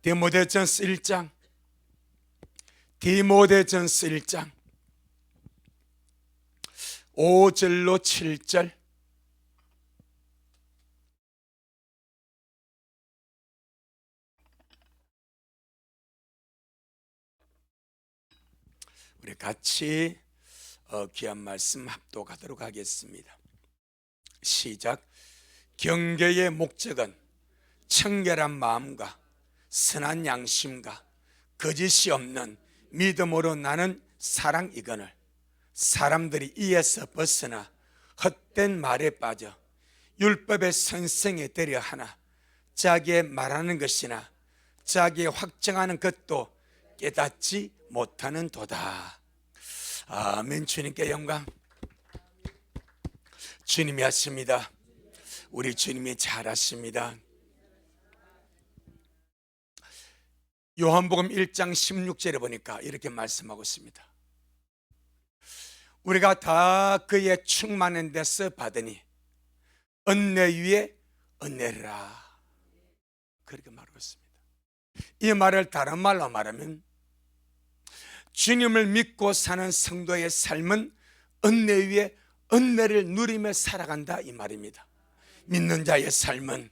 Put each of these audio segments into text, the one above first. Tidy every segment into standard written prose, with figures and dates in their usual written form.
디모데전서 1장, 디모데전서 1장 5절로 7절. 우리 같이 귀한 말씀 합독하도록 하겠습니다. 시작. 경계의 목적은 청결한 마음과 선한 양심과 거짓이 없는 믿음으로 나는 사랑이거늘 사람들이 이에서 벗어나 헛된 말에 빠져 율법의 선생에 되려 하나 자기의 말하는 것이나 자기의 확정하는 것도 깨닫지 못하는 도다. 아멘. 주님께 영광. 주님이 하십니다. 우리 주님이 잘하십니다. 요한복음 1장 16절에 보니까 이렇게 말씀하고 있습니다. 우리가 다 그의 충만한 데서 받으니 은혜 위에 은혜라, 그렇게 말하고 있습니다. 이 말을 다른 말로 말하면 주님을 믿고 사는 성도의 삶은 은혜 위에 은혜를 누리며 살아간다, 이 말입니다. 믿는 자의 삶은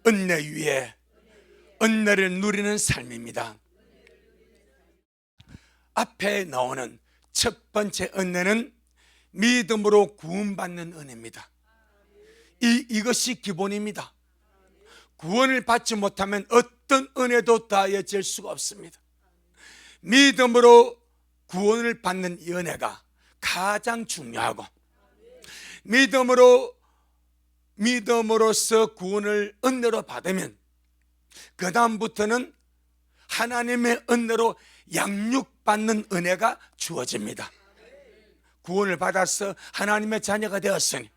은혜 위에 은혜를 누리는 삶입니다. 앞에 나오는 첫 번째 은혜는 믿음으로 구원받는 은혜입니다. 이것이 기본입니다. 구원을 받지 못하면 어떤 은혜도 더해질 수가 없습니다. 믿음으로 구원을 받는 이 은혜가 가장 중요하고, 믿음으로서 구원을 은혜로 받으면 그 다음부터는 하나님의 은혜로 양육받는 은혜가 주어집니다. 구원을 받아서 하나님의 자녀가 되었으니,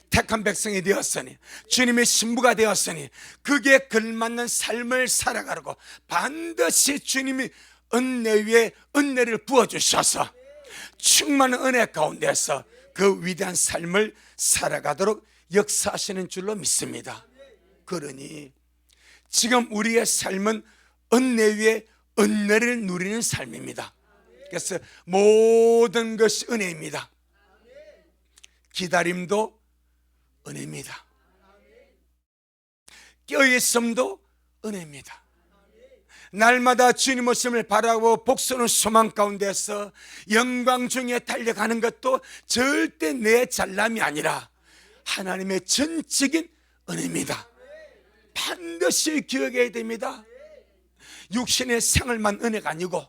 택한 백성이 되었으니, 주님의 신부가 되었으니 그게 걸맞는 삶을 살아가려고 반드시 주님이 은혜 위에 은혜를 부어주셔서 충만한 은혜 가운데서 그 위대한 삶을 살아가도록 역사하시는 줄로 믿습니다. 그러니 지금 우리의 삶은 은혜 위에 은혜를 누리는 삶입니다. 그래서 모든 것이 은혜입니다. 기다림도 은혜입니다. 깨어있음도 은혜입니다. 날마다 주님 오심을 바라고 복수는 소망 가운데서 영광 중에 달려가는 것도 절대 내 잘남이 아니라 하나님의 전적인 은혜입니다. 반드시 기억해야 됩니다. 육신의 생활만 은혜가 아니고,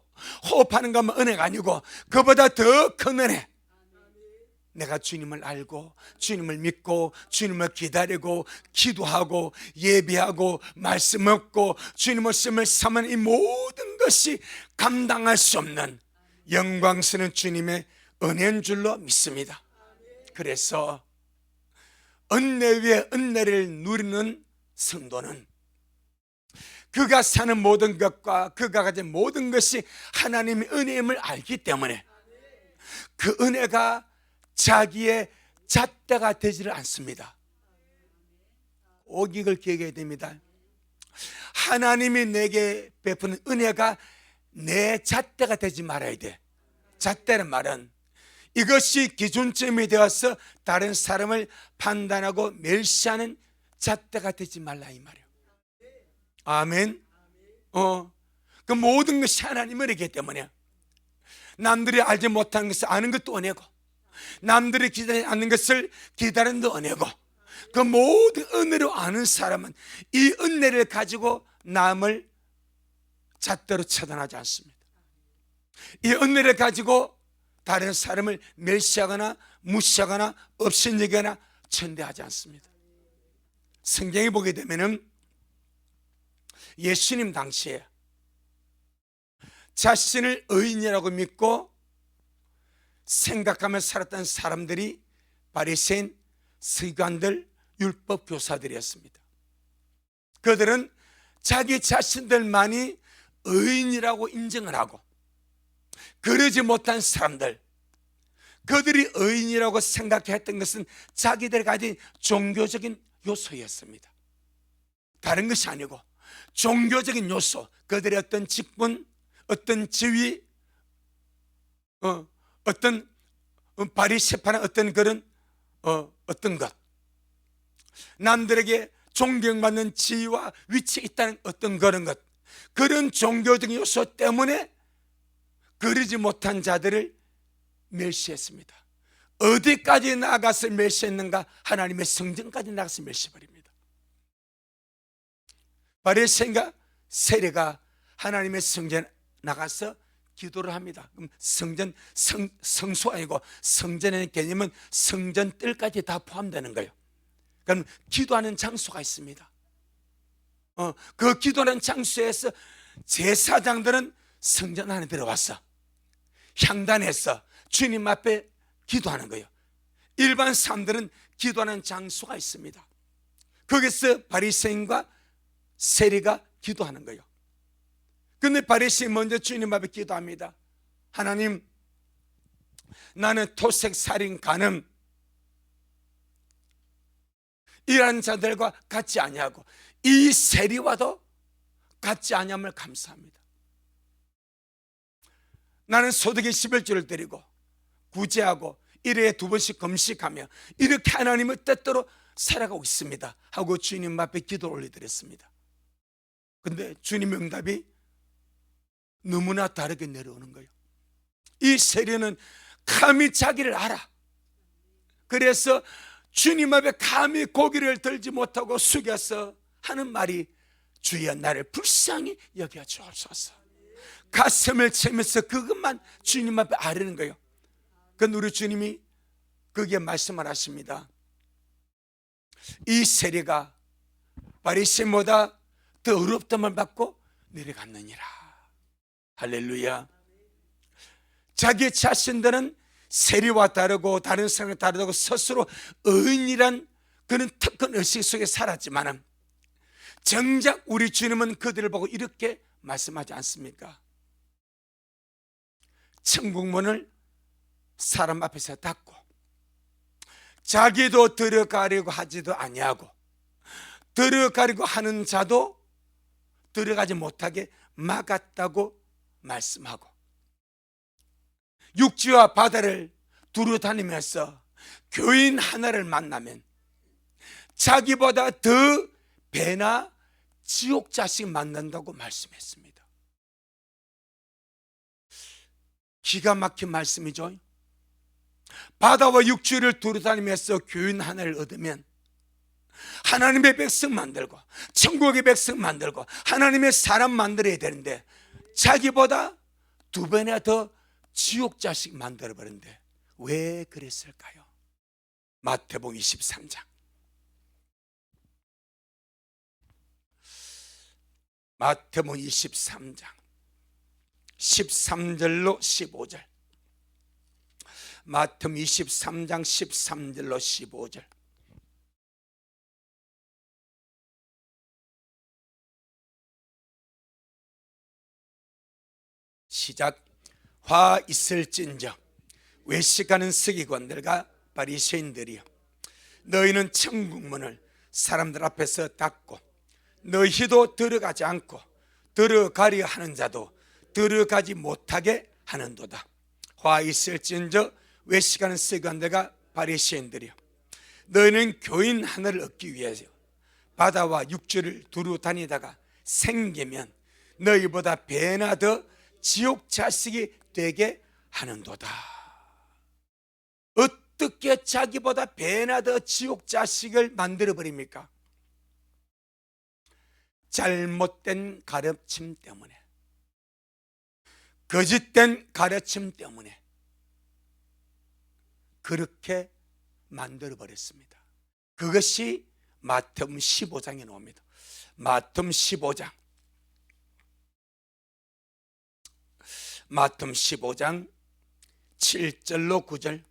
호흡하는 것만 은혜가 아니고, 그보다 더 큰 은혜, 내가 주님을 알고 주님을 믿고 주님을 기다리고 기도하고 예배하고 말씀 얻고 주님 말씀을 삼는 이 모든 것이 감당할 수 없는 영광스러운 주님의 은혜인 줄로 믿습니다. 그래서 은혜 위에 은혜를 누리는 성도는 그가 사는 모든 것과 그가 가진 모든 것이 하나님의 은혜임을 알기 때문에 그 은혜가 자기의 잣대가 되지를 않습니다. 꼭 이걸 기억해야 됩니다. 하나님이 내게 베푸는 은혜가 내 잣대가 되지 말아야 돼. 잣대는 말은 이것이 기준점이 되어서 다른 사람을 판단하고 멸시하는 잣대가 되지 말라, 이 말이에요. 아멘. 그 모든 것이 하나님의 은혜이기 때문에 남들이 알지 못하는 것을 아는 것도 은혜고, 남들이 기다리지 않는 것을 기다리는 것도 은혜고, 그 모든 은혜로 아는 사람은 이 은혜를 가지고 남을 잣대로 처단하지 않습니다. 이 은혜를 가지고 다른 사람을 멸시하거나 무시하거나 업신여기거나 천대하지 않습니다. 성경에 보게 되면은 예수님 당시에 자신을 의인이라고 믿고 생각하며 살았던 사람들이 바리새인, 서기관들, 율법 교사들이었습니다. 그들은 자기 자신들만이 의인이라고 인정을 하고, 그러지 못한 사람들, 그들이 의인이라고 생각했던 것은 자기들이 가진 종교적인 요소였습니다. 다른 것이 아니고 종교적인 요소, 그들의 어떤 직분, 어떤 지위, 어떤 바리새파나 어떤 그런 어떤 것, 남들에게 존경받는 지위와 위치에 있다는 어떤 그런 것, 그런 종교적인 요소 때문에 거르지 못한 자들을 멸시했습니다. 어디까지 나아가서 멸시했는가? 하나님의 성전까지 나가서 멸시해버립니다. 바리새인과 세리가 하나님의 성전에 나가서 기도를 합니다. 그럼 성전, 성소 아니고 성전의 개념은 성전 뜰까지 다 포함되는 거예요. 그럼 기도하는 장소가 있습니다. 그 기도하는 장소에서 제사장들은 성전 안에 들어와서 향단에서 주님 앞에 기도하는 거예요. 일반 사람들은 기도하는 장소가 있습니다. 거기서 바리새인과 세리가 기도하는 거예요. 근데 바리새인 먼저 주님 앞에 기도합니다. 하나님, 나는 토색, 살인, 간음 이러한 자들과 같지 아니하고 이 세리와도 같지 아니함을 감사합니다. 나는 소득의 11조를 드리고 구제하고 1회에 2번씩 금식하며 이렇게 하나님의 뜻대로 살아가고 있습니다 하고 주님 앞에 기도를 올려드렸습니다. 근데 주님의 응답이 너무나 다르게 내려오는 거예요. 이 세리는 감히 자기를 알아. 그래서 주님 앞에 감히 고개를 들지 못하고 숙여서 하는 말이, 주여 나를 불쌍히 여겨 주옵소서. 가슴을 치면서 그것만 주님 앞에 아뢰는 거예요. 그런데 우리 주님이 거기에 말씀을 하십니다. 이 세리가 바리새인보다 더 어렵다만 받고 내려갔느니라. 할렐루야. 자기 자신들은 세리와 다르고 다른 사람과 다르다고 스스로 의인이란 그런 특권 의식 속에 살았지만 정작 우리 주님은 그들을 보고 이렇게 말씀하지 않습니까? 천국 문을 사람 앞에서 닫고 자기도 들어가려고 하지도 아니하고 들어가려고 하는 자도 들어가지 못하게 막았다고 말씀하고, 육지와 바다를 두루 다니면서 교인 하나를 만나면 자기보다 더 배나 지옥 자식 만난다고 말씀했습니다. 기가 막힌 말씀이죠. 바다와 육지를 두루 다니면서 교인 하나를 얻으면 하나님의 백성 만들고 천국의 백성 만들고 하나님의 사람 만들어야 되는데 자기보다 2배나 더 지옥 자식 만들어버렸는데 왜 그랬을까요? 마태복음 23장 마태복음 23장 13절로 15절 마태복음 23장 13절로 15절 시작. 화 있을진저 외식하는 서기관들과 바리새인들이여, 너희는 천국 문을 사람들 앞에서 닫고 너희도 들어가지 않고 들어가려 하는 자도 들어가지 못하게 하는도다. 화 있을진저 외식하는 서기관들과 바리새인들이여, 너희는 교인 하나를 얻기 위해서 바다와 육지를 두루 다니다가 생기면 너희보다 배나 더 지옥 자식이 되게 하는도다. 어떻게 자기보다 배나 더 지옥 자식을 만들어버립니까? 잘못된 가르침 때문에, 거짓된 가르침 때문에 그렇게 만들어버렸습니다. 그것이 마태복음 15장에 나옵니다. 마태복음 15장 마태복음 15장 7절로 9절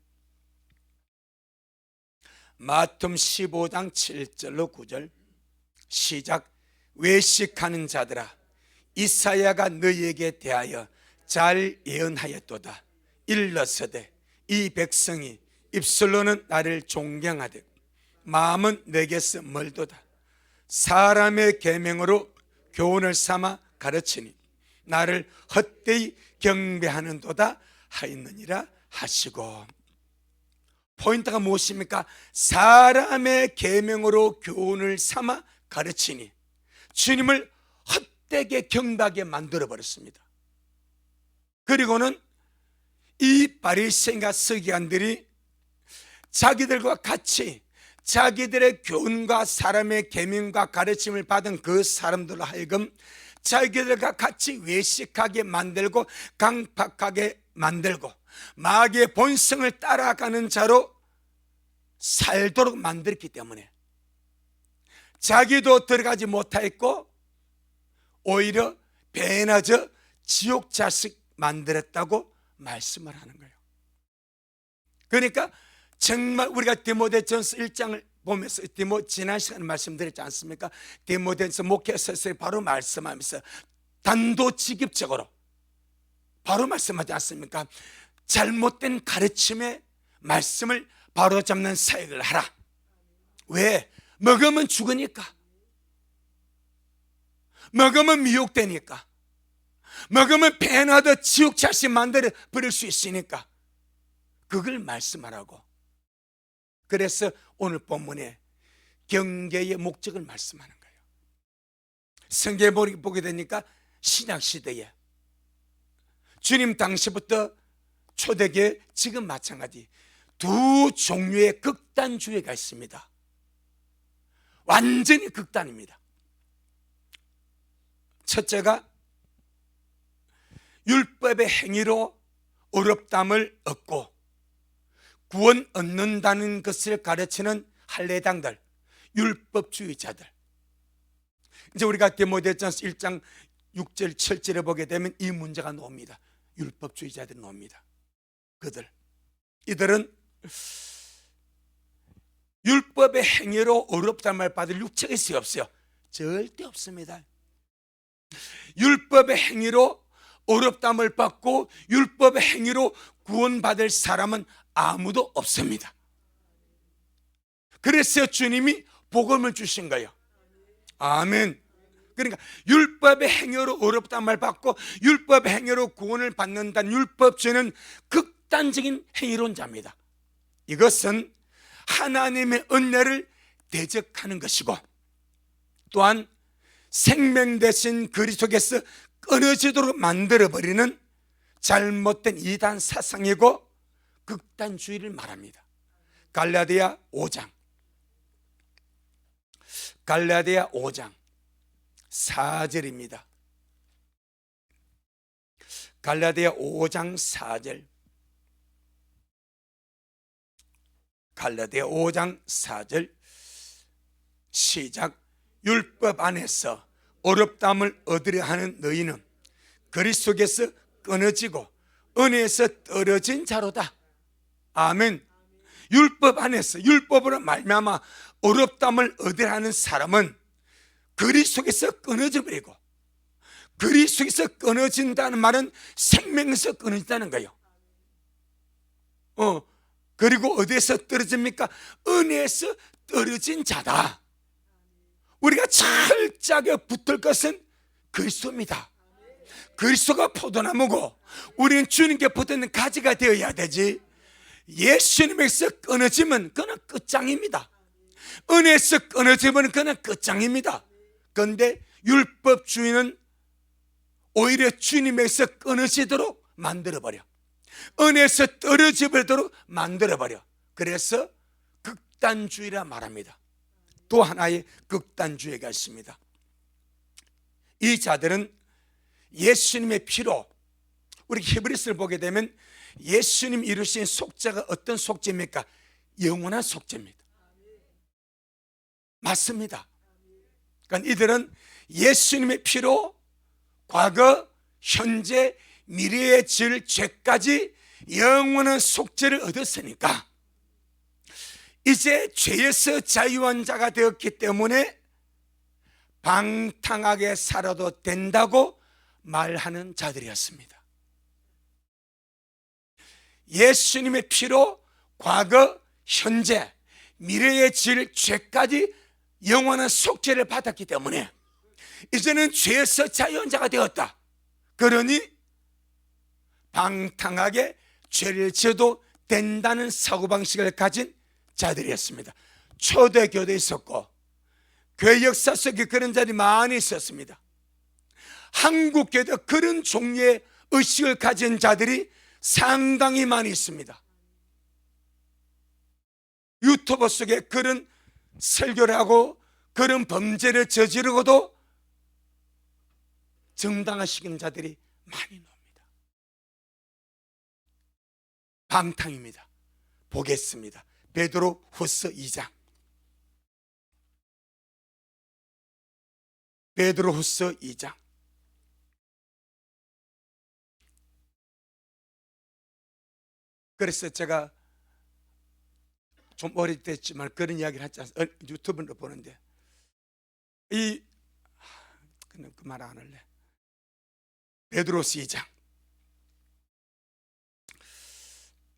마태복음 15장 7절로 9절 시작. 외식하는 자들아, 이사야가 너희에게 대하여 잘 예언하였도다. 일러서되 이 백성이 입술로는 나를 존경하되 마음은 내게서 멀도다. 사람의 계명으로 교훈을 삼아 가르치니 나를 헛되이 경배하는도다 하였느니라 하시고, 포인트가 무엇입니까? 사람의 계명으로 교훈을 삼아 가르치니 주님을 헛되게 경배하게 만들어 버렸습니다. 그리고는 이 바리새인과 서기관들이 자기들과 같이 자기들의 교훈과 사람의 계명과 가르침을 받은 그 사람들로 하여금 자기들과 같이 외식하게 만들고 강팍하게 만들고 마귀의 본성을 따라가는 자로 살도록 만들었기 때문에 자기도 들어가지 못하였고 오히려 배나 저 지옥 자식 만들었다고 말씀을 하는 거예요. 그러니까 정말 우리가 디모데전서 1장을 보면서 지난 시간에 말씀드렸지 않습니까? 디모데전서 목회서에 바로 말씀하면서 단도직입적으로 바로 말씀하지 않습니까? 잘못된 가르침의 말씀을 바로잡는 사역을 하라. 왜? 먹으면 죽으니까, 먹으면 미혹되니까, 먹으면 배나도 지옥 자식 만들어 버릴 수 있으니까 그걸 말씀하라고. 그래서 오늘 본문에 경계의 목적을 말씀하는 거예요. 성경에 보게 되니까 신약시대에 주님 당시부터 초대교회, 지금 마찬가지 두 종류의 극단주의가 있습니다. 완전히 극단입니다. 첫째가 율법의 행위로 어렵담을 얻고 구원 얻는다는 것을 가르치는 할례당들, 율법주의자들. 이제 우리가 디모데전서 1장 6절 7절에 보게 되면 이 문제가 나옵니다. 율법주의자들이 나옵니다. 이들은 율법의 행위로 어렵다는 말 받을 육체가 있어요, 없어요? 절대 없습니다. 율법의 행위로 어렵담을 받고 율법의 행위로 구원받을 사람은 아무도 없습니다. 그래서 주님이 복음을 주신 거예요. 아멘. 그러니까 율법의 행위로 어렵다는 말 받고 율법의 행위로 구원을 받는다는 율법주의는 극단적인 행위론자입니다. 이것은 하나님의 은혜를 대적하는 것이고 또한 생명 대신 그리스도께서 끊어지도록 만들어버리는 잘못된 이단 사상이고 극단주의를 말합니다. 갈라디아 5장 4절입니다. 갈라디아 5장 4절. 갈라디아 5장 4절 시작. 율법 안에서 어렵담을 얻으려 하는 너희는 그리스도께서 끊어지고 은혜에서 떨어진 자로다. 아멘. 율법 안에서 율법으로 말미암아 어렵담을 얻으려 하는 사람은 그리스도께서 끊어져 버리고, 그리스도께서 끊어진다는 말은 생명에서 끊어진다는 거예요. 그리고 어디에서 떨어집니까? 은혜에서 떨어진 자다. 우리가 철저하게 붙을 것은 그리스도입니다. 그리스도가 포도나무고 우리는 주님께 붙는 가지가 되어야 되지. 예수님에서 끊어지면 그는 끝장입니다. 은혜에서 끊어지면 그는 끝장입니다. 그런데 율법주의는 오히려 주님에서 끊어지도록 만들어버려, 은혜에서 떨어지도록 만들어버려. 그래서 극단주의라 말합니다. 또 하나의 극단주의가 있습니다. 이 자들은 예수님의 피로, 우리 히브리서를 보게 되면 예수님 이루신 속죄가 어떤 속죄입니까? 영원한 속죄입니다. 맞습니다. 그러니까 이들은 예수님의 피로 과거, 현재, 미래에 지을 죄까지 영원한 속죄를 얻었으니까 이제 죄에서 자유한 자가 되었기 때문에 방탕하게 살아도 된다고 말하는 자들이었습니다. 예수님의 피로 과거, 현재, 미래에 지을 죄까지 영원한 속죄를 받았기 때문에 이제는 죄에서 자유한 자가 되었다. 그러니 방탕하게 죄를 지어도 된다는 사고방식을 가진 자들이었습니다. 초대교도에 있었고 교회 역사 속에 그런 자들이 많이 있었습니다. 한국교회도 그런 종류의 의식을 가진 자들이 상당히 많이 있습니다. 유튜버 속에 그런 설교를 하고 그런 범죄를 저지르고도 정당화시키는 자들이 많이 나옵니다. 방탕입니다. 보겠습니다. 베드로 후서 2장. 베드로 후서 2장. 그래서 제가 좀 오래됐지만 그런 이야기를 하지 않습니까? 유튜브로 보는데 그냥 그 말 안 할래. 베드로서 2장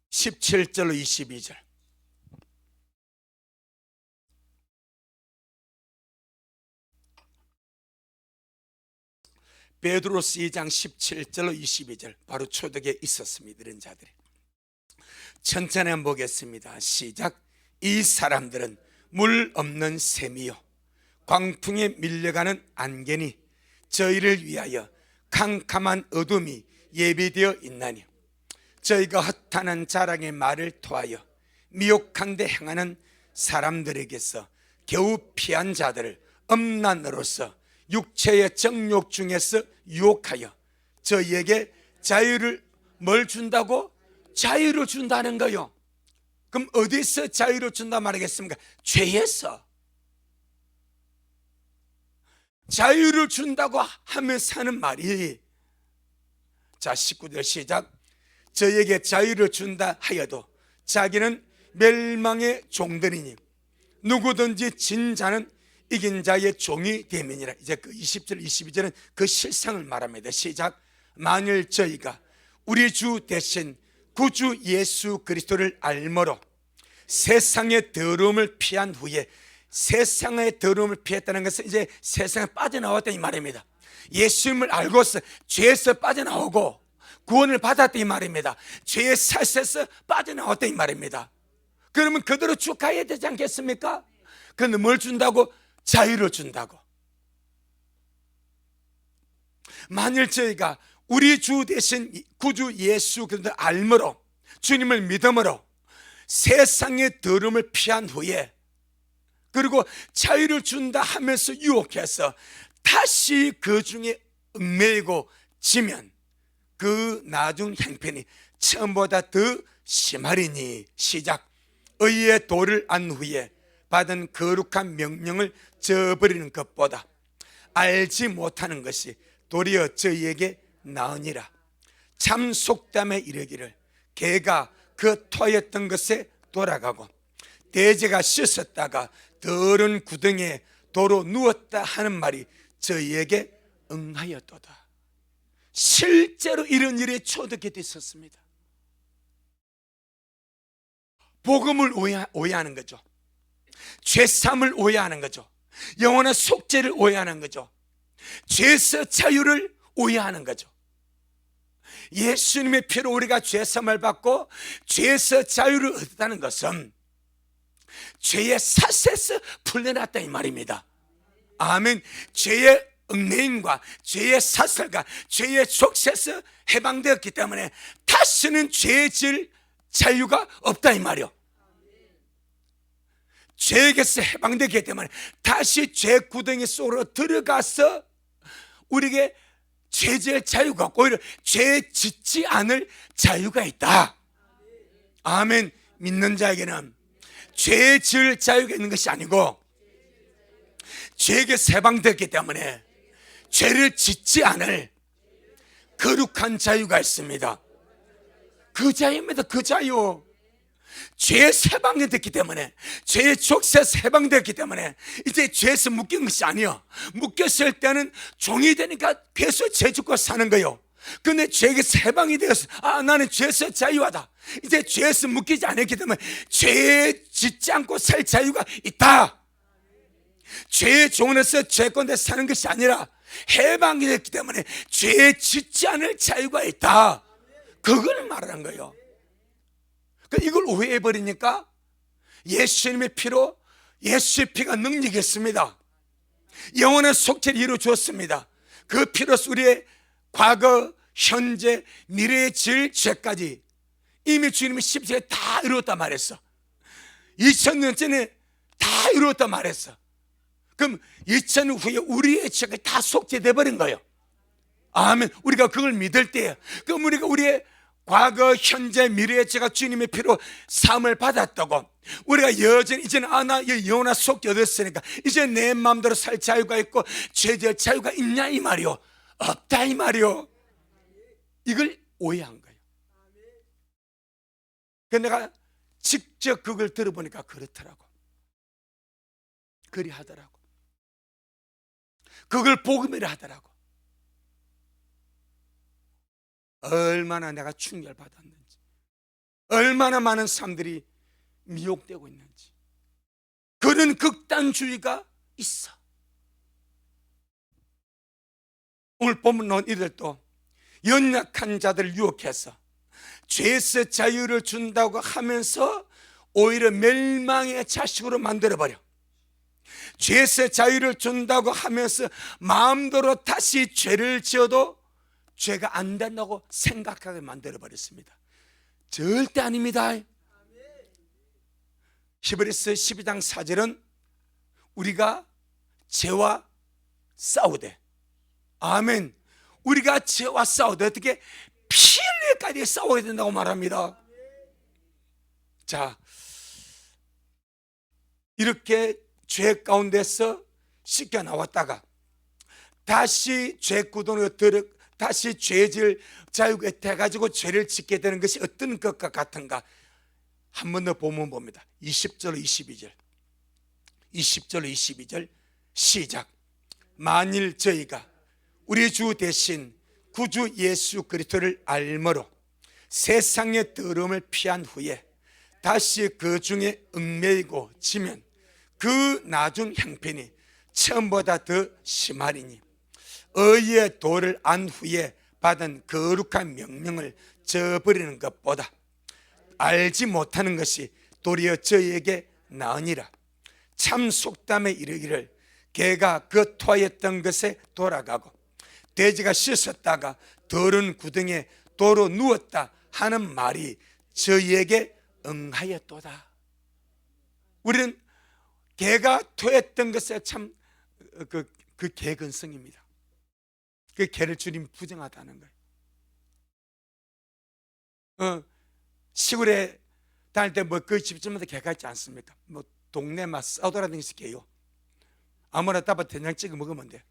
17절로 22절. 베드로서 2장 17절로 22절. 바로 초대교회에 있었습니다. 이런 자들이. 천천히 한번 보겠습니다. 시작. 이 사람들은 물 없는 샘이요 광풍에 밀려가는 안개니 저희를 위하여 캄캄한 어둠이 예비되어 있나니 저희가 허탄한 자랑의 말을 토하여 미혹한 데 행하는 사람들에게서 겨우 피한 자들을 음란으로서 육체의 정욕 중에서 유혹하여 저희에게 자유를 뭘 준다고? 자유를 준다는 거요. 그럼 어디서 자유를 준다 말하겠습니까? 죄에서. 자유를 준다고 하면서 하는 말이, 자 19절 시작. 저에게 자유를 준다 하여도 자기는 멸망의 종들이니 누구든지 진 자는 이긴 자의 종이 됨이니라. 이제 그 20절 22절은 그 실상을 말합니다. 시작. 만일 저희가 우리 주 대신 구주 예수 그리스도를 알므로 세상의 더러움을 피한 후에, 세상의 더러움을 피했다는 것은 이제 세상에 빠져나왔다 이 말입니다. 예수님을 알고서 죄에서 빠져나오고 구원을 받았다 이 말입니다. 죄의 사슬에서 빠져나왔다 이 말입니다. 그러면 그대로 쭉 가야 되지 않겠습니까? 그런데 뭘 준다고? 자유를 준다고. 만일 저희가 우리 주 대신 구주 예수 그리스도를 알므로, 주님을 믿음으로 세상의 더러움을 피한 후에, 그리고 자유를 준다 하면서 유혹해서 다시 그 중에 얽매이고 지면 그 나중 형편이 처음보다 더 심하리니. 시작. 의의 도를 안 후에 받은 거룩한 명령을 저버리는 것보다 알지 못하는 것이 도리어 저희에게 나으니라. 참 속담에 이르기를 개가 그 토하였던 것에 돌아가고 돼지가 씻었다가 더러운 구덩이에 도로 누웠다 하는 말이 저희에게 응하였도다. 실제로 이런 일이 초대교회에 있었습니다. 복음을 오해하는 거죠. 죄삼을 오해하는 거죠. 영원한 속죄를 오해하는 거죠. 죄에서 자유를 오해하는 거죠. 예수님의 피로 우리가 죄삼을 받고 죄에서 자유를 얻었다는 것은 죄의 사슬에서 풀려났다 이 말입니다. 아멘. 죄의 얽매임과 죄의 사슬과 죄의 족쇄에서 해방되었기 때문에 다시는 죄의 질 자유가 없다 이 말이요. 죄에게서 해방되기 때문에 다시 죄 구덩이 속으로 들어가서 우리에게 죄질 자유가 없고 오히려 죄 짓지 않을 자유가 있다. 아멘. 믿는 자에게는 죄 지을 자유가 있는 것이 아니고 죄에게 해방되었기 때문에 죄를 짓지 않을 거룩한 자유가 있습니다. 그 자유입니다. 그 자유. 죄에 해방이 됐기 때문에, 죄의 족쇄에서 해방되었기 때문에 이제 죄에서 묶인 것이 아니요, 묶였을 때는 종이 되니까 계속 죄 짓고 사는 거예요. 근데 죄에서 해방이 되어서 나는 죄에서 자유하다. 이제 죄에서 묶이지 않았기 때문에 죄 짓지 않고 살 자유가 있다. 죄의 종으로서 죄권대 사는 것이 아니라 해방이 됐기 때문에 죄에 짓지 않을 자유가 있다. 그걸 말하는 거예요. 이걸 오해해버리니까 예수님의 피로, 예수의 피가 능력이 있습니다. 영원한 속죄를 이루어주었습니다. 그 피로서 우리의 과거, 현재, 미래에 질 죄까지 이미 주님이 십자가에 다 이루었단 말했어. 2000년 전에 다 이루었단 말했어. 그럼 2000년 후에 우리의 죄가 다 속죄돼 버린 거예요. 아멘. 우리가 그걸 믿을 때에, 그럼 우리가 우리의 과거, 현재, 미래의 죄가 주님의 피로 사함을 받았다고, 우리가 여전히 이제는 나 영원한 속죄 얻었으니까 이제 내 마음대로 살 자유가 있고 죄질 자유가 있냐 이 말이요? 없다 이 말이요. 이걸 오해한 거예요. 그래서 내가 직접 그걸 들어보니까 그렇더라고. 그리 하더라고. 그걸 복음이라 하더라고. 얼마나 내가 충격을 받았는지, 얼마나 많은 사람들이 미혹되고 있는지, 그런 극단주의가 있어. 오늘 본문 이들도 연약한 자들을 유혹해서 죄에서 자유를 준다고 하면서 오히려 멸망의 자식으로 만들어버려. 죄에서 자유를 준다고 하면서 마음대로 다시 죄를 지어도 죄가 안 된다고 생각하게 만들어버렸습니다. 절대 아닙니다. 히브리서 12장 4절은 우리가 죄와 싸우되, 아멘, 우리가 죄와 싸우되 어떻게 피 흘릴까지 싸워야 된다고 말합니다. 자, 이렇게 죄 가운데서 씻겨 나왔다가 다시 죄 구덩이로 다시 죄질 자유가 돼가지고 죄를 짓게 되는 것이 어떤 것과 같은가? 한 번 더 보면 봅니다. 20절 22절 20절 22절 시작. 만일 저희가 우리 주 대신 구주 예수 그리스도를 알므로 세상의 더러움을 피한 후에 다시 그 중에 얽매이고 지면 그 나중 형편이 처음보다 더 심하리니 의의 도를 안 후에 받은 거룩한 명령을 저버리는 것보다 알지 못하는 것이 도리어 저희에게 나으니라. 참 속담에 이르기를 개가 그 토하였던 것에 돌아가고 돼지가 씻었다가 더러운 구덩이에 도로 누웠다 하는 말이 저희에게 응하였도다. 우리는 개가 토했던 것에 참 그 개근성입니다. 그 개를 주님 부정하다는 거예요. 시골에 다닐 때 뭐 그 집집마다 개가 있지 않습니까? 뭐 동네 막 싸우더라든지 개요. 아무나 따봐 된장 찍어 먹으면 돼.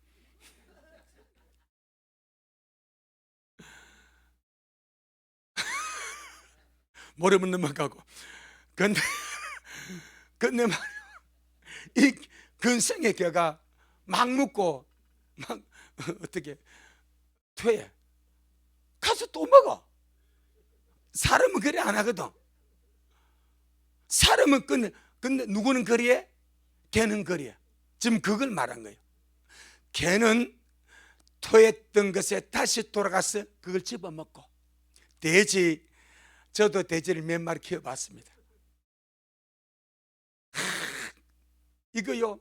모르면 넘어가고. 근데 말이야, 이 근성의 개가 막 묻고 막 어떻게 퇴해 가서 또 먹어. 사람은 그래 안 하거든. 사람은 근데 누구는 그리해? 개는 그리해. 지금 그걸 말한 거예요. 개는 토했던 것에 다시 돌아가서 그걸 집어먹고, 돼지, 저도 돼지를 몇 마리 키워봤습니다. 이거요,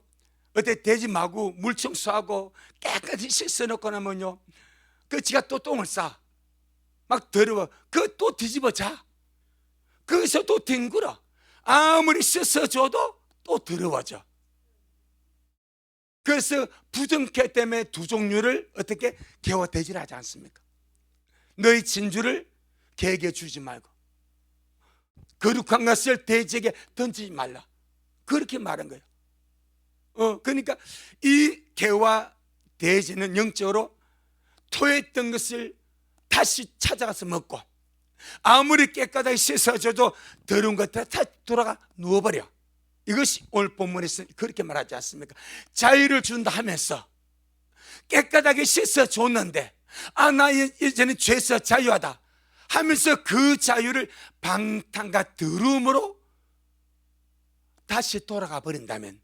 어때 돼지 마구 물청소하고 깨끗이 씻어놓고 나면요, 그 지가 또 똥을 싸. 막 더러워. 그거 또 뒤집어 자. 거기서 또 뒹굴어. 아무리 씻어줘도 또 더러워져. 그래서 부정캐 때문에 두 종류를 어떻게 개와 돼지를 하지 않습니까? 너희 진주를 개에게 주지 말고 거룩한 것을 돼지에게 던지지 말라. 그렇게 말한 거예요. 그러니까 이 개와 돼지는 영적으로 토했던 것을 다시 찾아가서 먹고, 아무리 깨끗하게 씻어줘도 더러운 것들 다 돌아가 누워버려. 이것이 오늘 본문에서 그렇게 말하지 않습니까? 자유를 준다 하면서 깨끗하게 씻어줬는데, 나 이제는 죄에서 자유하다 하면서 그 자유를 방탕과 더러움으로 다시 돌아가 버린다면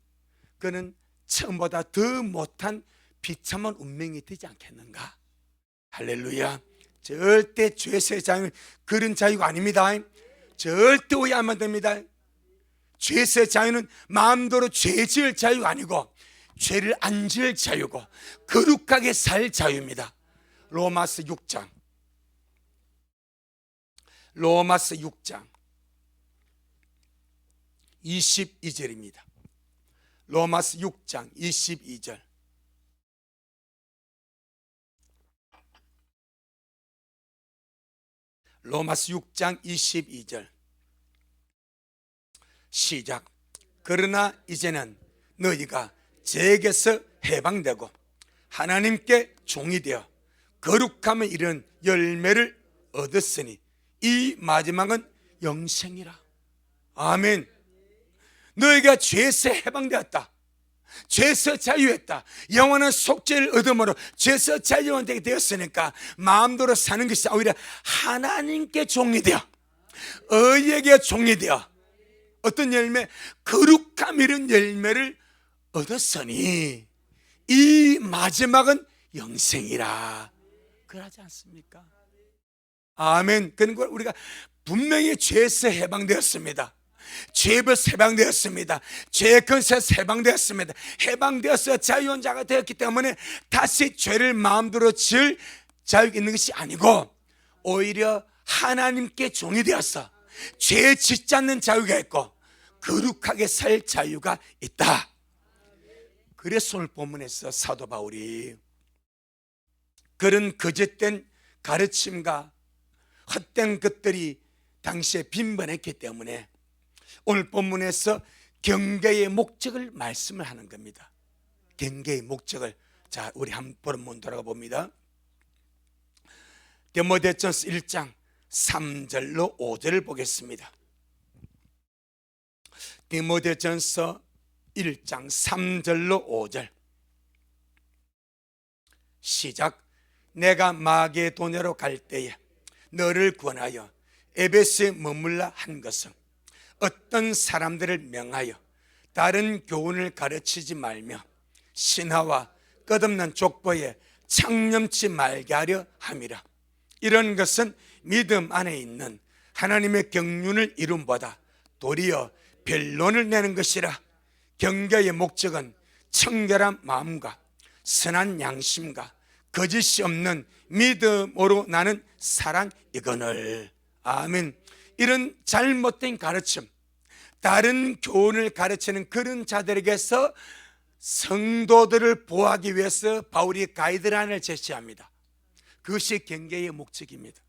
그는 처음보다 더 못한 비참한 운명이 되지 않겠는가? 할렐루야. 절대 죄의 자유는 그런 자유가 아닙니다. 절대 오해하면 안 됩니다. 죄의 자유는 마음대로 죄 지을 자유가 아니고 죄를 안 지을 자유고 거룩하게 살 자유입니다. 로마서 6장 22절입니다. 로마서 6장 22절. 로마서 6장 22절 시작. 그러나 이제는 너희가 죄에게서 해방되고 하나님께 종이 되어 거룩함에 이른 열매를 얻었으니 이 마지막은 영생이라. 아멘. 너희가 죄에서 해방되었다. 죄에서 자유했다. 영원한 속죄를 얻음으로 죄에서 자유하게 되었으니까 마음대로 사는 것이 오히려 하나님께 종이 되어 의에게 종이 되어 어떤 열매? 거룩함 이런 열매를 얻었으니 이 마지막은 영생이라. 그러지 않습니까? 아멘. 그러니까 우리가 분명히 죄에서 해방되었습니다. 죄에서 해방되었습니다. 죄의 근세에서 해방되었습니다. 해방되어서 자유한 자가 되었기 때문에 다시 죄를 마음대로 지을 자유가 있는 것이 아니고 오히려 하나님께 종이 되어서 죄 짓지 않는 자유가 있고 거룩하게 살 자유가 있다. 그래서 오늘 본문에서 사도 바울이 그런 거짓된 가르침과 헛된 것들이 당시에 빈번했기 때문에 오늘 본문에서 경계의 목적을 말씀을 하는 겁니다. 경계의 목적을. 자, 우리 한번 돌아가 봅니다. 디모데전서 1장 3절로 5절을 보겠습니다. 디모데전서 1장 3절로 5절 시작. 내가 마게도냐로 갈 때에 너를 권하여 에베소에 머물라 한 것은 어떤 사람들을 명하여 다른 교훈을 가르치지 말며 신하와 끝없는 족보에 창념치 말게 하려 함이라. 이런 것은 믿음 안에 있는 하나님의 경륜을 이룸보다 도리어 변론을 내는 것이라. 경계의 목적은 청결한 마음과 선한 양심과 거짓이 없는 믿음으로 나는 사랑이거늘. 아멘. 이런 잘못된 가르침, 다른 교훈을 가르치는 그런 자들에게서 성도들을 보호하기 위해서 바울이 가이드라인을 제시합니다. 그것이 경계의 목적입니다.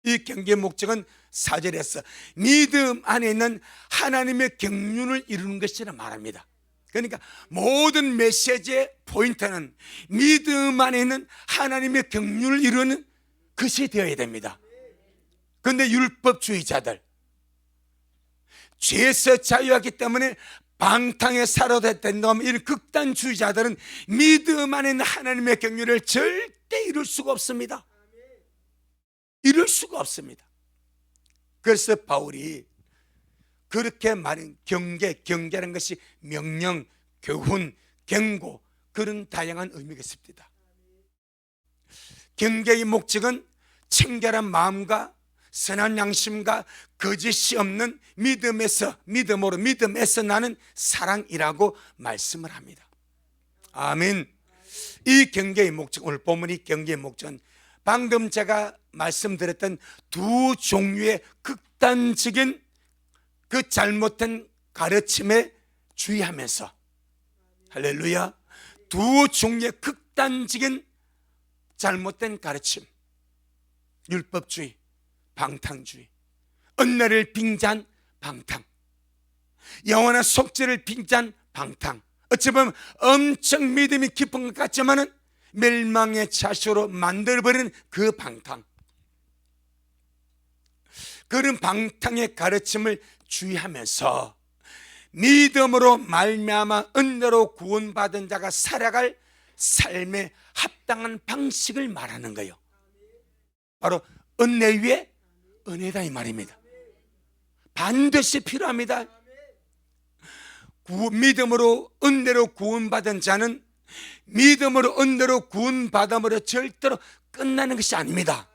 이 경계의 목적은 4절에서 믿음 안에 있는 하나님의 경륜을 이루는 것이라 말합니다. 그러니까 모든 메시지의 포인트는 믿음 안에 있는 하나님의 경륜을 이루는 것이 되어야 됩니다. 그런데 율법주의자들, 죄에서 자유하기 때문에 방탕에 살아야 된다고 하면 이런 극단주의자들은 믿음 안에 있는 하나님의 경륜을 절대 이룰 수가 없습니다. 이룰 수가 없습니다. 그래서 바울이 그렇게 말한 경계라는 것이 명령, 교훈, 경고, 그런 다양한 의미가 있습니다. 경계의 목적은 청결한 마음과 선한 양심과 거짓이 없는 믿음에서 나는 사랑이라고 말씀을 합니다. 아멘. 이 경계의 목적, 오늘 본문이 경계의 목적은 방금 제가 말씀드렸던 두 종류의 극단적인 그 잘못된 가르침에 주의하면서, 할렐루야, 두 종류의 극단적인 잘못된 가르침, 율법주의, 방탕주의, 은혜를 빙자한 방탕, 영원한 속죄를 빙자한 방탕, 어찌 보면 엄청 믿음이 깊은 것 같지만은 멸망의 자식으로 만들어버리는 그 방탕, 그런 방탕의 가르침을 주의하면서 믿음으로 말미암아 은혜로 구원받은 자가 살아갈 삶에 합당한 방식을 말하는 거예요. 바로 은혜 위에 은혜다 이 말입니다. 반드시 필요합니다. 믿음으로 은혜로 구원받은 자는 믿음으로 은혜로 구원받음으로 절대로 끝나는 것이 아닙니다.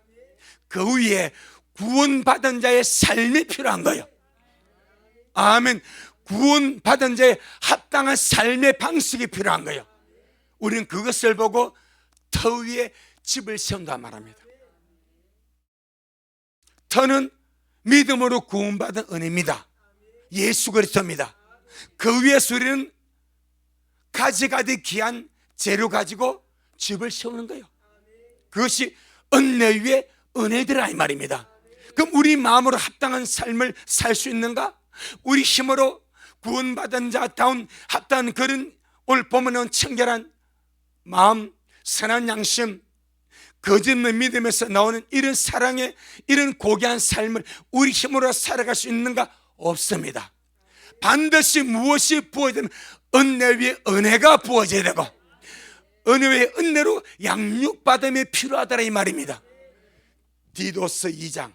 그 위에 구원받은 자의 삶이 필요한 거예요. 아멘. 구원받은 자의 합당한 삶의 방식이 필요한 거예요. 우리는 그것을 보고 터 위에 집을 세운다 말합니다. 터는 믿음으로 구원받은 은혜입니다. 예수 그리스도입니다. 그 위에서 우리는 가지가지 귀한 재료 가지고 집을 세우는 거예요. 그것이 은혜 위에 은혜더라 이 말입니다. 그럼 우리 마음으로 합당한 삶을 살 수 있는가? 우리 힘으로 구원받은 자다운 합당한 그런 오늘 보면은 청결한 마음, 선한 양심, 거짓말 믿음에서 나오는 이런 사랑의 이런 고귀한 삶을 우리 힘으로 살아갈 수 있는가? 없습니다. 반드시 무엇이 부어지면 은혜 위에 은혜가 부어져야 되고 은혜 위에 은혜로 양육받음이 필요하다라 이 말입니다. 디도스 2장.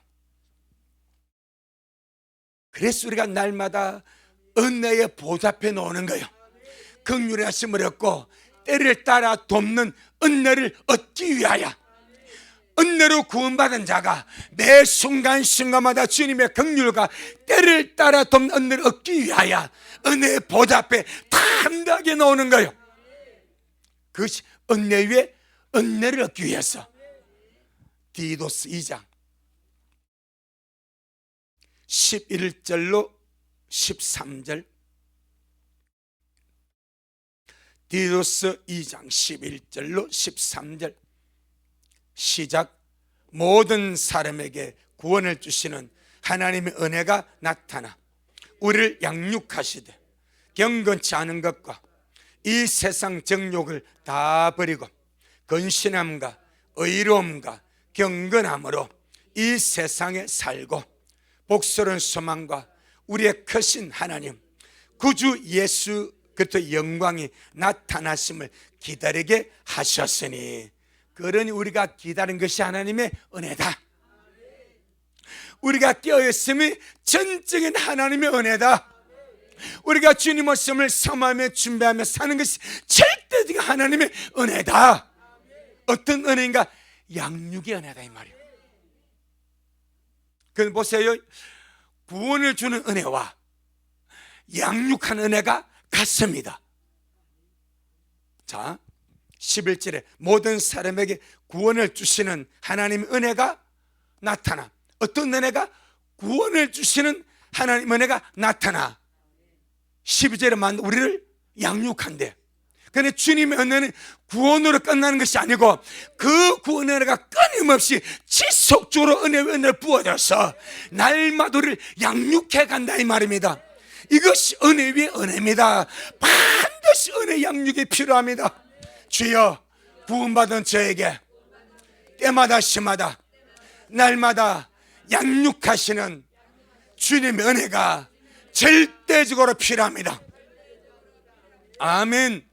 그래서 우리가 날마다 은혜의 보좌 앞에 놓는 거예요. 긍휼의 하심을 얻고 때를 따라 돕는 은혜를 얻기 위하여 은혜로 구원받은 자가 매 순간순간마다 주님의 긍휼과 때를 따라 돕는 은혜를 얻기 위하여 은혜의 보좌 앞에 담대하게 놓는 거예요. 그것이 은혜 위에 은혜를 얻기 위해서. 디도스 2장 11절로 13절. 디도스 2장 11절로 13절 시작. 모든 사람에게 구원을 주시는 하나님의 은혜가 나타나 우리를 양육하시되 경건치 않은 것과 이 세상 정욕을 다 버리고 건신함과 의로움과 경건함으로 이 세상에 살고 복스러운 소망과 우리의 크신 하나님 구주 예수 그리스도의 영광이 나타나심을 기다리게 하셨으니 그러니 우리가 기다린 것이 하나님의 은혜다. 우리가 깨어있음이 전적인 하나님의 은혜다. 우리가 주님 오심을 사모하며 준비하며 사는 것이 절대적인 하나님의 은혜다. 어떤 은혜인가? 양육의 은혜다 이 말이에요. 그럼 보세요. 구원을 주는 은혜와 양육하는 은혜가 같습니다. 자 11절에 모든 사람에게 구원을 주시는 하나님의 은혜가 나타나. 어떤 은혜가? 구원을 주시는 하나님의 은혜가 나타나 12절에 우리를 양육한대. 그런데 주님의 은혜는 구원으로 끝나는 것이 아니고 그 구원의 은혜가 끊임없이 지속적으로 은혜를 부어줘서 날마다 우리를 양육해 간다 이 말입니다. 이것이 은혜 위의 은혜입니다. 반드시 은혜 양육이 필요합니다. 주여 구원받은 저에게 때마다 시마다 날마다 양육하시는 주님의 은혜가 절대적으로 필요합니다. 아멘.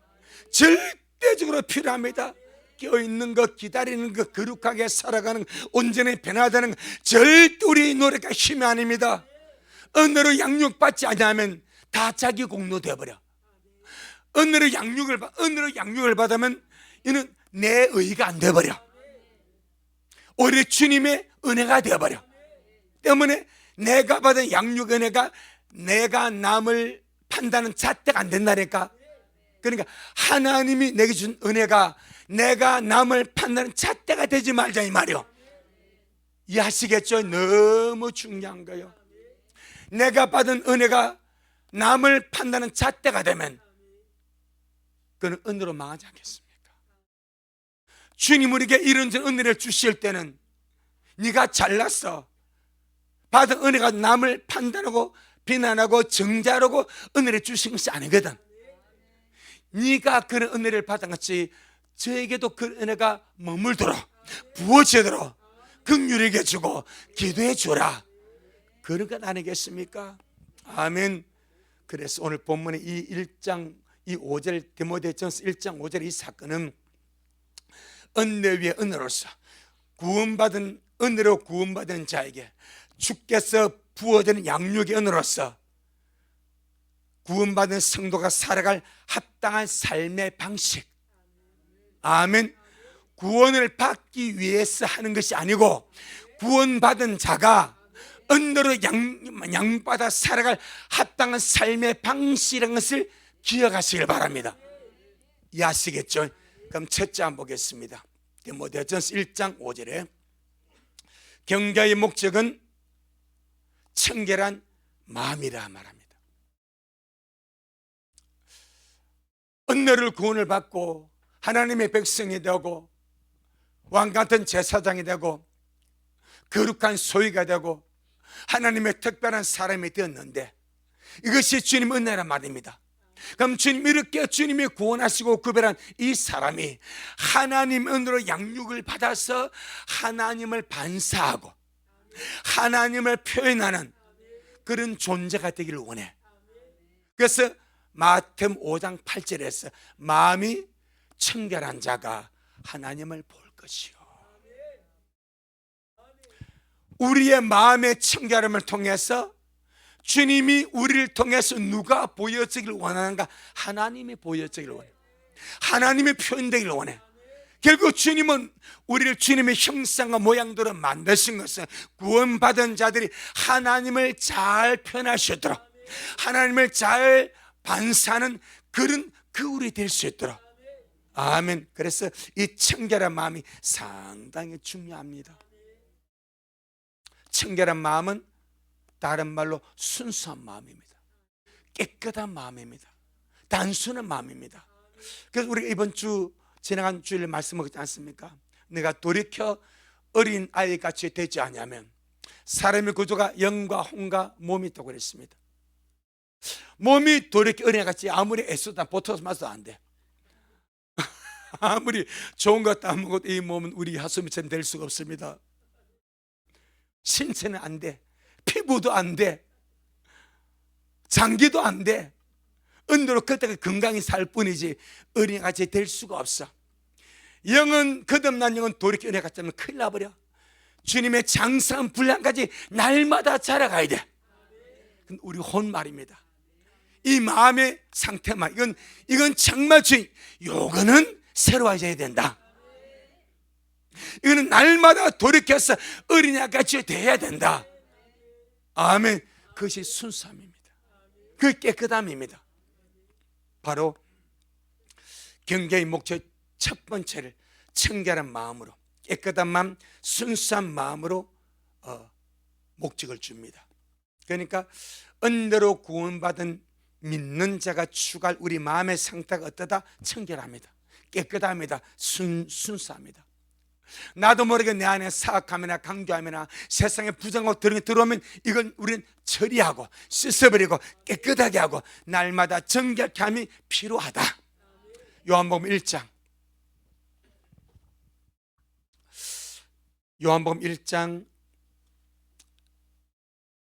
절대적으로 필요합니다. 깨어있는 것, 기다리는 것, 거룩하게 살아가는 온전히 변화되는 것 절대 우리의 노력과 힘이 아닙니다. 은혜로 양육받지 않으면 다 자기 공로 되어버려. 은혜로 양육을 받으면 이는 내 의가 안 되어버려. 오히려 주님의 은혜가 되어버려. 때문에 내가 받은 양육 은혜가 내가 남을 판단하는 잣대가 안 된다니까. 그러니까 하나님이 내게 준 은혜가 내가 남을 판단하는 잣대가 되지 말자 이 말이요. 이해하시겠죠? 너무 중요한 거예요. 내가 받은 은혜가 남을 판단하는 잣대가 되면 그는 은혜로 망하지 않겠습니까? 주님 우리에게 이런 은혜를 주실 때는 네가 잘났어 받은 은혜가 남을 판단하고 비난하고 정죄하고 은혜를 주신 것이 아니거든. 네가 그런 은혜를 받은 것이 저에게도 그 은혜가 머물도록 부어지도록 긍휼하게 주고 기도해 주라. 그런 것 아니겠습니까? 아멘. 그래서 오늘 본문의 이 1장 이 5절 디모데전서 1장 5절 이 사건은 은혜 위에 은혜로서 구원받은 은혜로 구원받은 자에게 주께서 부어주는 양육의 은혜로서 구원받은 성도가 살아갈 합당한 삶의 방식. 아멘. 구원을 받기 위해서 하는 것이 아니고 구원받은 자가 은혜로 양받아 살아갈 합당한 삶의 방식이라는 것을 기억하시길 바랍니다. 이해하시겠죠? 그럼 첫째 한번 보겠습니다. 디모데전서 1장 5절에 경계의 목적은 청결한 마음이라 말합니다. 은혜를 구원을 받고 하나님의 백성이 되고 왕같은 제사장이 되고 거룩한 소유가 되고 하나님의 특별한 사람이 되었는데 이것이 주님 은혜란 말입니다. 그럼 주님 이렇게 주님이 구원하시고 구별한 이 사람이 하나님 은혜로 양육을 받아서 하나님을 반사하고 하나님을 표현하는 그런 존재가 되기를 원해. 그래서 마태복음 5장 8절에서 마음이 청결한 자가 하나님을 볼 것이요. 우리의 마음의 청결함을 통해서 주님이 우리를 통해서 누가 보여지길 원하는가? 하나님이 보여지길 원해. 하나님이 표현되길 원해. 결국 주님은 우리를 주님의 형상과 모양대로 만드신 것은 구원받은 자들이 하나님을 잘 표현하시도록 하나님을 잘 반사하는 그런 그울이 될 수 있도록. 아멘. 그래서 이 청결한 마음이 상당히 중요합니다. 청결한 마음은 다른 말로 순수한 마음입니다. 깨끗한 마음입니다. 단순한 마음입니다. 그래서 우리가 이번 주 지나간 주일에 말씀하지 않습니까? 내가 돌이켜 어린 아이같이 되지 않으면 사람의 구조가 영과 혼과 몸이 있다고 그랬습니다. 몸이 돌이켜 어린아이같이 아무리 애써도 보토스 맞아도 안 돼. 아무리 좋은 것 아무것도 이 몸은 우리 하수미처럼 될 수가 없습니다. 신체는 안 돼. 피부도 안 돼. 장기도 안 돼. 은혜로 그때가 건강히 살 뿐이지 어린아이같이 될 수가 없어. 영은 거듭난 영은 돌이켜 어린아이같이 하면 큰일 나버려. 주님의 장성한 분량까지 날마다 자라가야 돼. 우리 혼 말입니다. 이 마음의 상태만 이건 정말 주님 요거는 새로워져야 된다. 이거는 날마다 돌이켜서 어린아이같이 돼야 된다. 아멘. 그것이 순수함입니다. 그 깨끗함입니다. 바로 경계의 목적 첫 번째를 청결한 마음으로 깨끗한 마음, 순수한 마음으로 목적을 줍니다. 그러니까 은혜로 구원받은 믿는 자가 추구할 우리 마음의 상태가 어떠다? 청결합니다. 깨끗합니다. 순수합니다. 나도 모르게 내 안에 사악함이나 강조함이나 세상의 부정하고 들어오면 이건 우리는 처리하고 씻어버리고 깨끗하게 하고 날마다 정결케 함이 필요하다. 요한복음 1장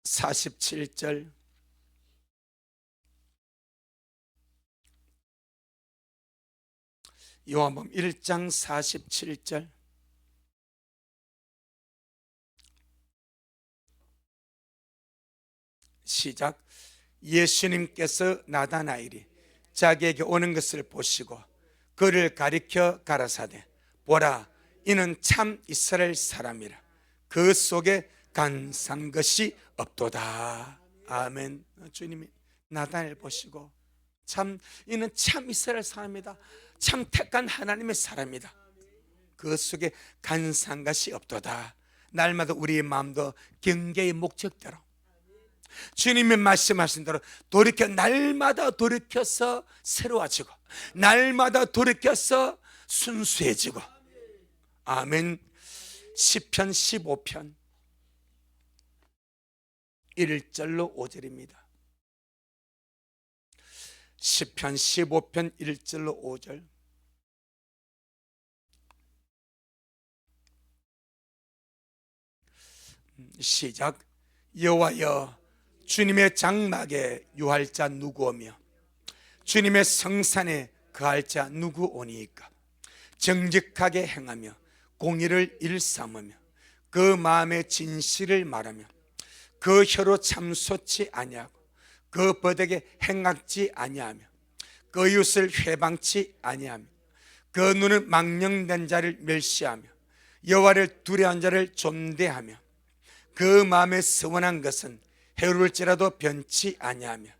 47절 요한복음 1장 47절 시작. 예수님께서 나다나엘이 자기에게 오는 것을 보시고 그를 가리켜 가라사대 보라 이는 참 이스라엘 사람이라 그 속에 간사한 것이 없도다. 아멘. 주님이 나다나엘 보시고 이는 참 이스라엘 사람이다. 참 택한 하나님의 사람이다. 그 속에 간사한 것이 없도다. 날마다 우리의 마음도 경계의 목적대로 주님이 말씀하신 대로 돌이켜 날마다 돌이켜서 새로워지고 날마다 돌이켜서 순수해지고. 아멘. 시편 15편 1절로 5절입니다. 시편 15편 1절로 5절 시작. 여호와여 주님의 장막에 유할 자 누구오며 주님의 성산에 거할 자 누구오니이까. 정직하게 행하며 공의를 일삼으며 그 마음의 진실을 말하며 그 혀로 참소치 아니하고 그 버덕에 행악지 아니하며 그 이웃을 회방치 아니하며 그 눈은 망령된 자를 멸시하며 여호와를 두려워한 자를 존대하며 그 마음에 서원한 것은 해울지라도 변치 아니하며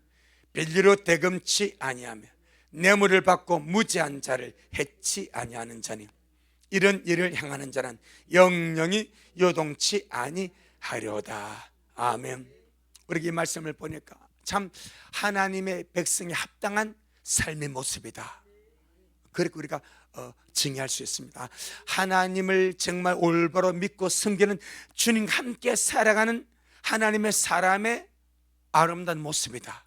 빌리로 대금치 아니하며 뇌물을 받고 무지한 자를 해치 아니하는 자니 이런 일을 행하는 자는 영영이 요동치 아니하려다. 아멘. 우리 이 말씀을 보니까 참 하나님의 백성이 합당한 삶의 모습이다. 그렇게 우리가 증의할 수 있습니다. 하나님을 정말 올바로 믿고 섬기는 주님과 함께 살아가는 하나님의 사람의 아름다운 모습이다.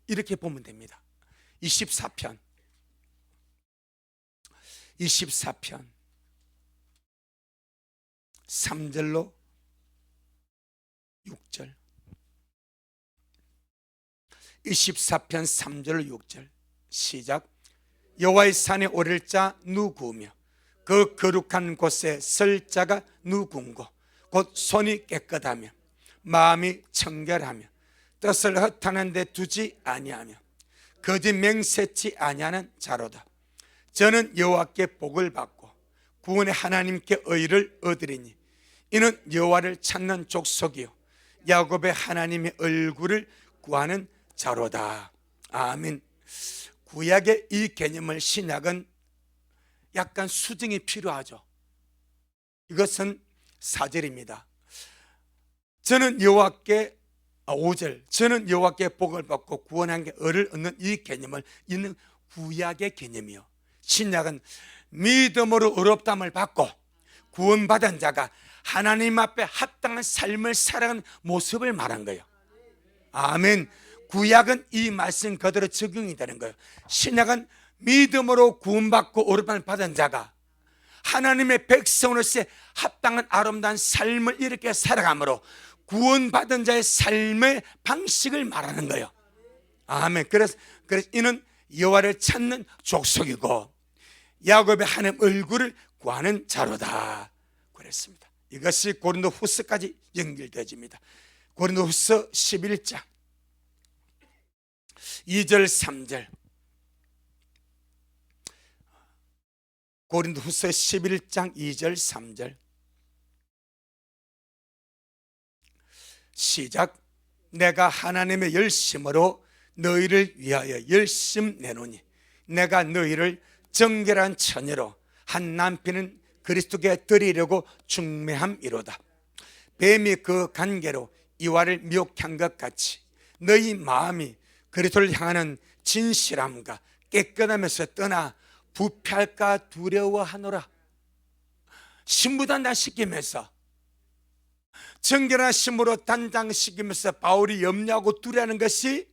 이렇게 보면 됩니다. 24편 3절로 6절 24편 3절 6절 시작. 여호와의 산에 오를 자 누구며 그 거룩한 곳에 설 자가 누군고 곧 손이 깨끗하며 마음이 청결하며 뜻을 허탄한 데 두지 아니하며 거짓 맹세치 아니하는 자로다. 저는 여호와께 복을 받고 구원의 하나님께 의를 얻으리니 이는 여호와를 찾는 족속이요 야곱의 하나님의 얼굴을 구하는 자로다. 아멘. 구약의 이 개념을 신약은 약간 수정이 필요하죠. 이것은 4절입니다. 저는 여호와께 5절 저는 여호와께 복을 받고 구원한 게 을을 얻는 이 개념을 있는 구약의 개념이요. 신약은 믿음으로 의롭다함을 받고 구원받은 자가 하나님 앞에 합당한 삶을 살아가는 모습을 말한 거예요. 아멘. 구약은 이 말씀 그대로 적용이 되는 거예요. 신약은 믿음으로 구원받고 의롭다함을 받은 자가 하나님의 백성으로서의 합당한 아름다운 삶을 이렇게 살아가므로 구원받은 자의 삶의 방식을 말하는 거예요. 아멘. 그래서 이는 여호와를 찾는 족속이고 야곱의 하나님 얼굴을 구하는 자로다 그랬습니다. 이것이 고린도후서까지 연결되어집니다. 고린도후서 11장 2절 3절 고린도후서 11장 2절 3절 시작. 내가 하나님의 열심으로 너희를 위하여 열심 내노니 내가 너희를 정결한 처녀로 한 남편은 그리스도께 드리려고 중매함이로다. 뱀이 그 관계로 이와를 미혹한 것 같이 너희 마음이 그리스도를 향하는 진실함과 깨끗함에서 떠나 부패할까 두려워하노라. 신부단장 시키면서 정결한 신부로 단장시키면서 바울이 염려하고 두려워하는 것이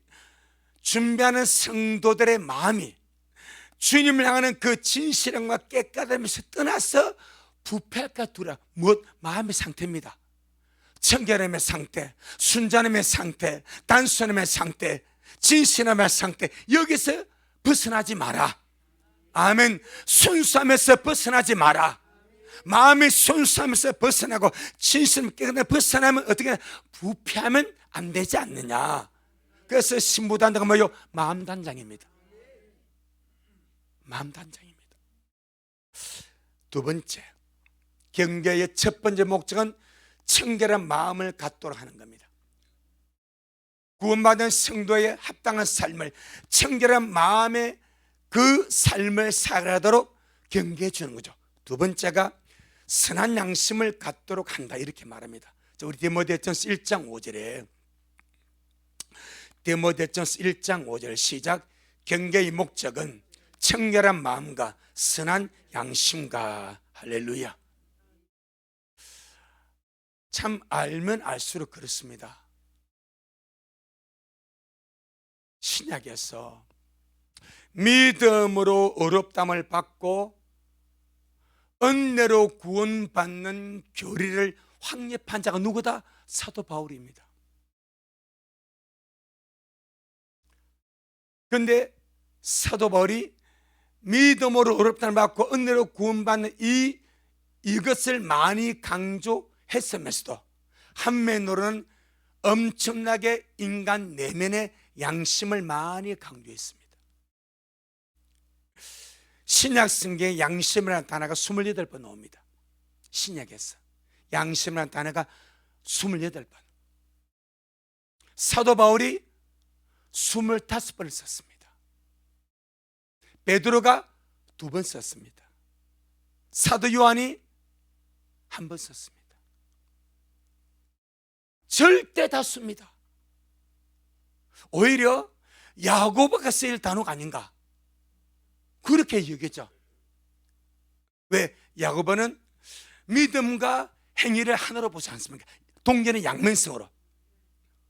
준비하는 성도들의 마음이 주님을 향하는 그 진실함과 깨끗함에서 떠나서 부패할까 두려워. 무엇? 마음의 상태입니다. 청결함의 상태, 순전함의 상태, 단순함의 상태, 진실함의 상태, 여기서 벗어나지 마라. 아멘. 순수함에서 벗어나지 마라. 마음의 순수함에서 벗어나고 진실함 깨끗함에서 벗어나면 어떻게 부패하면 안 되지 않느냐. 그래서 신부단장은 뭐요? 마음단장입니다. 마음단장입니다. 두 번째, 경계의 첫 번째 목적은 청결한 마음을 갖도록 하는 겁니다. 구원받은 성도의 합당한 삶을 청결한 마음의 그 삶을 살아가도록 경계해 주는 거죠. 두 번째가 선한 양심을 갖도록 한다 이렇게 말합니다. 우리 디모데전서 1장 5절에 디모데전서 1장 5절 시작. 경계의 목적은 청결한 마음과 선한 양심과 할렐루야. 참 알면 알수록 그렇습니다. 신약에서 믿음으로 의롭다함을 받고 은혜로 구원받는 교리를 확립한 자가 누구다? 사도 바울입니다. 그런데 사도 바울이 믿음으로 의롭다함을 받고 은혜로 구원받는 이것을 많이 강조했으면서도 한면으로는 엄청나게 인간 내면의 양심을 많이 강조했습니다. 신약 성경에 양심이라는 단어가 28번 나옵니다. 신약에서 양심이라는 단어가 28번. 사도 바울이 25번을 썼습니다. 베드로가 2번 썼습니다. 사도 요한이 1번 썼습니다. 절대 다수입니다. 오히려 야고보가 쓰일 단어가 아닌가, 그렇게 여겼죠. 왜? 야고보는 믿음과 행위를 하나로 보지 않습니까? 동전의 양면성으로.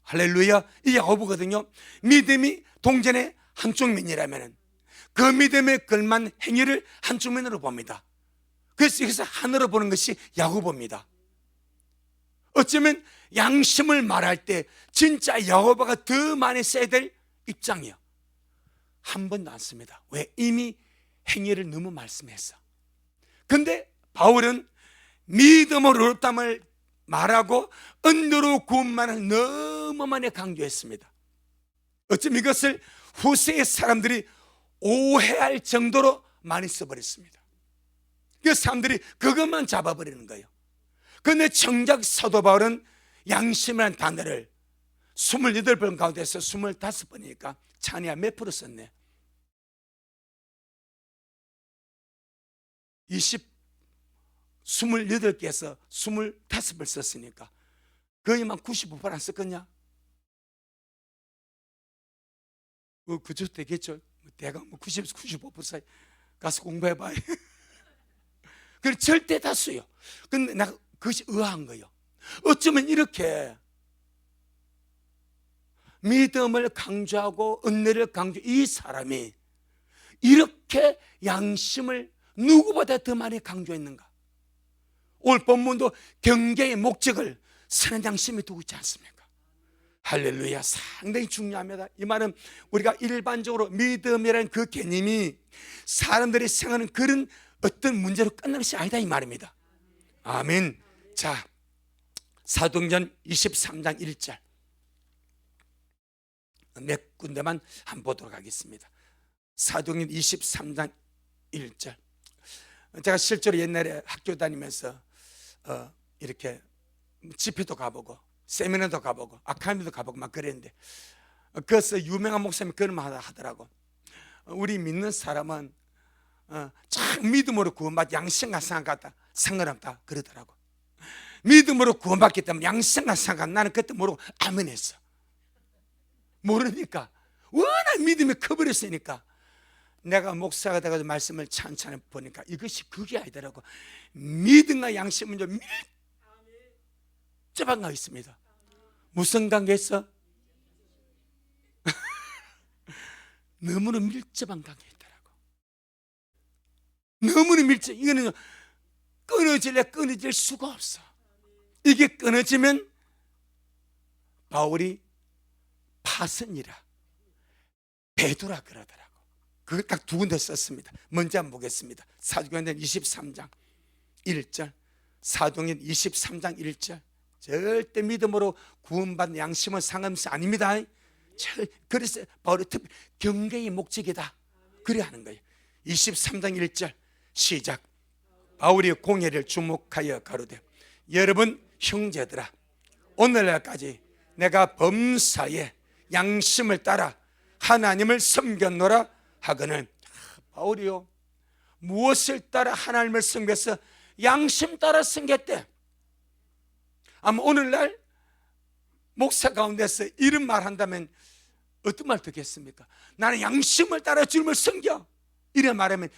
할렐루야. 이 야고보거든요. 믿음이 동전의 한쪽 면이라면 그 믿음에 걸만 행위를 한쪽 면으로 봅니다. 그래서 여기서 하늘로 보는 것이 야고보입니다. 어쩌면 양심을 말할 때 진짜 야고보가 더 많이 써야 될 입장이요. 한 번도 안 씁니다. 왜? 이미 행위를 너무 말씀했어. 근데 바울은 믿음으로 얻었담을 말하고 은혜로 구원만을 너무 많이 강조했습니다. 어쩌면 이것을 후세의 사람들이 오해할 정도로 많이 써버렸습니다. 그 사람들이 그것만 잡아버리는 거예요. 그런데 정작 사도 바울은 양심이라는 단어를 28번 가운데서 25번이니까 찬이야 몇 프로 썼네? 28개에서 25번 썼으니까 거의만 95% 안 썼겠냐? 그저 되겠죠. 대강 90에서 95% 사이 가서 공부해봐요. 그래 절대 다수요. 근데 나 그것이 의아한 거예요. 어쩌면 이렇게 믿음을 강조하고 은혜를 강조, 이 사람이 이렇게 양심을 누구보다 더 많이 강조했는가? 오늘 본문도 경계의 목적을 선한 양심에 두고 있지 않습니까? 할렐루야. 상당히 중요합니다. 이 말은 우리가 일반적으로 믿음이라는 그 개념이 사람들이 생각하는 그런 어떤 문제로 끝나는 것이 아니다 이 말입니다. 아멘. 자, 사도행전 23장 1절 몇 군데만 한번 보도록 하겠습니다. 사도행전 23장 1절. 제가 실제로 옛날에 학교 다니면서 이렇게 집회도 가보고 세미나도 가보고 아카데미도 가보고 막 그랬는데, 그래서 유명한 목사님이 그런 말 하더라고. 우리 믿는 사람은 참 믿음으로 구원받 양심과 상관없다, 상관없다 그러더라고. 믿음으로 구원받기 때문에 양심과 상관, 나는 그때 모르고 아멘 했어. 모르니까 워낙 믿음이 커버렸으니까. 내가 목사가 돼가지고 말씀을 찬찬히 보니까 이것이 그게 아니더라고. 믿음과 양심은 좀 밀접한 거 있습니다. 무슨 관계에서? 너무나 밀접한 관계 있더라고. 너무나 밀접. 이거는 끊어질 수가 없어. 이게 끊어지면 바울이 파선이라 배도라 그러더라고. 그걸 딱 2군데 썼습니다. 먼저 한번 보겠습니다. 사도행전 23장 1절. 사도행전 23장 1절. 절대 믿음으로 구원받는 양심은 상관없이 아닙니다. 그래서 바울이 특히 경계의 목적이다 그래 하는 거예요. 23장 1절 시작. 바울이 공회를 주목하여 가로되 여러분 형제들아, 오늘날까지 내가 범사에 양심을 따라 하나님을 섬겼노라 하거늘. 바울이요, 무엇을 따라 하나님을 섬겨서 양심 따라 섬겼대. 아마 오늘날 목사 가운데서 이런 말 한다면 어떤 말 듣겠습니까? 나는 양심을 따라 주님을 섬겨, 이래 말하면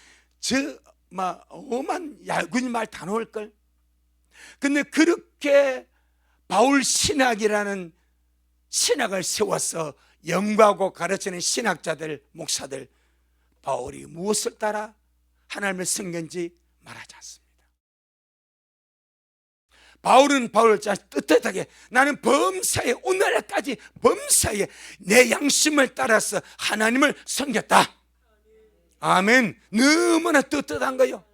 오만 얄궂은 말 다 나올걸. 근데 그렇게 바울 신학이라는 신학을 세워서 연구하고 가르치는 신학자들, 목사들, 바울이 무엇을 따라 하나님을 섬긴지 말하지 않습니다. 바울은 바울을 떳떳하게 나는 범사에, 오늘날까지 범사에 내 양심을 따라서 하나님을 섬겼다. 아멘. 너무나 떳떳한 거예요.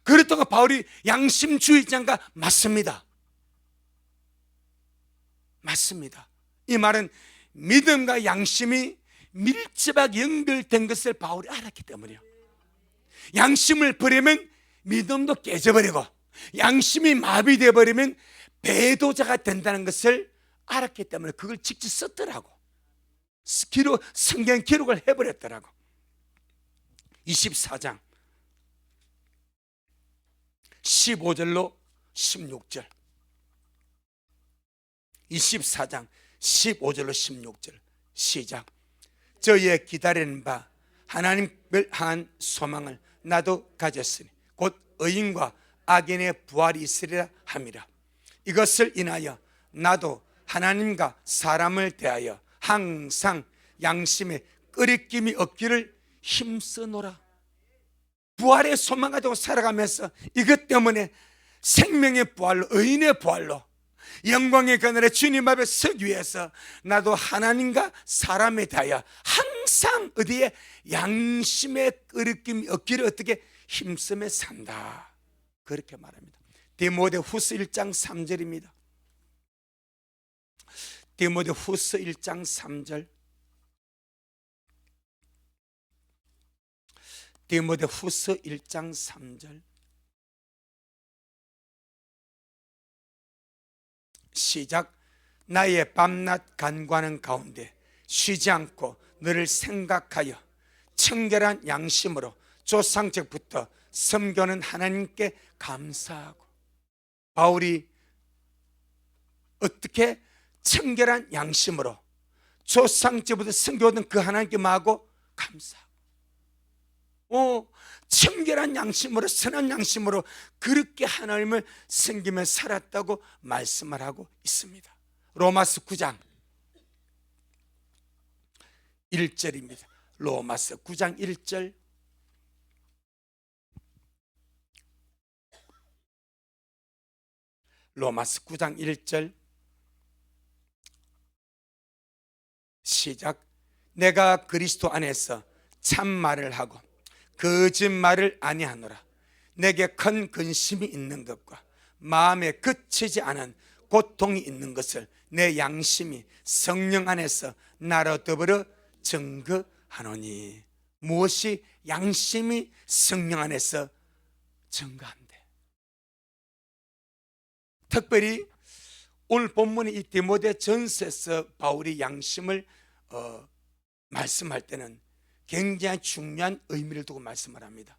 그렇다고 바울이 양심주의자인가? 맞습니다. 맞습니다. 이 말은 믿음과 양심이 밀접하게 연결된 것을 바울이 알았기 때문이에요. 양심을 버리면 믿음도 깨져버리고, 양심이 마비되어 버리면 배도자가 된다는 것을 알았기 때문에 그걸 직접 썼더라고. 성경 기록을 해버렸더라고. 24장 15절로 16절, 24장 15절로 16절 시작. 저희의 기다리는 바 하나님을 향한 소망을 나도 가졌으니 곧 의인과 악인의 부활이 있으리라 함이라. 이것을 인하여 나도 하나님과 사람을 대하여 항상 양심에 끄리낌이 없기를 힘쓰노라. 부활의 소망 가지고 살아가면서 이것 때문에 생명의 부활로, 의인의 부활로, 영광의 그날에 주님 앞에 서기 위해서 나도 하나님과 사람에 대하여 항상 어디에 양심의 끄리낌이 없기를 어떻게 힘쓰며 산다, 그렇게 말합니다. 디모데후서 1장 3절입니다. 디모데후서 1장 3절, 디모데후서 1장 3절 시작. 나의 밤낮 간구하는 가운데 쉬지 않고 너를 생각하여 청결한 양심으로 조상적부터 섬겨는 하나님께 감사하고. 바울이 어떻게 청결한 양심으로 조상적부터 섬겨오던 그 하나님께 마고 감사하고, 청결한 양심으로, 선한 양심으로 그렇게 하나님을 섬기며 살았다고 말씀을 하고 있습니다. 로마서 9장 1절입니다. 로마서 9장 1절, 로마서 9장 1절 시작. 내가 그리스도 안에서 참말을 하고 거짓말을 아니하노라. 내게 큰 근심이 있는 것과 마음에 그치지 않은 고통이 있는 것을 내 양심이 성령 안에서 나로 더불어 증거하노니. 무엇이 양심이 성령 안에서 증거한대? 특별히 오늘 본문의 이 디모데전서에서 바울이 양심을 말씀할 때는 굉장히 중요한 의미를 두고 말씀을 합니다.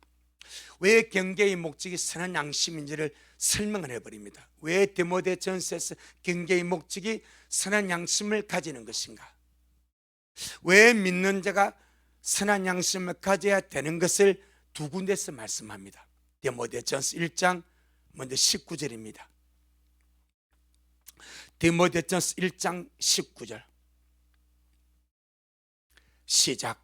왜 경계의 목적이 선한 양심인지를 설명을 해버립니다. 왜 디모데전서에서 경계의 목적이 선한 양심을 가지는 것인가? 왜 믿는 자가 선한 양심을 가져야 되는 것을 두 군데서 말씀합니다. 디모데전서 1장 먼저 19절입니다. 디모데전서 1장 19절 시작.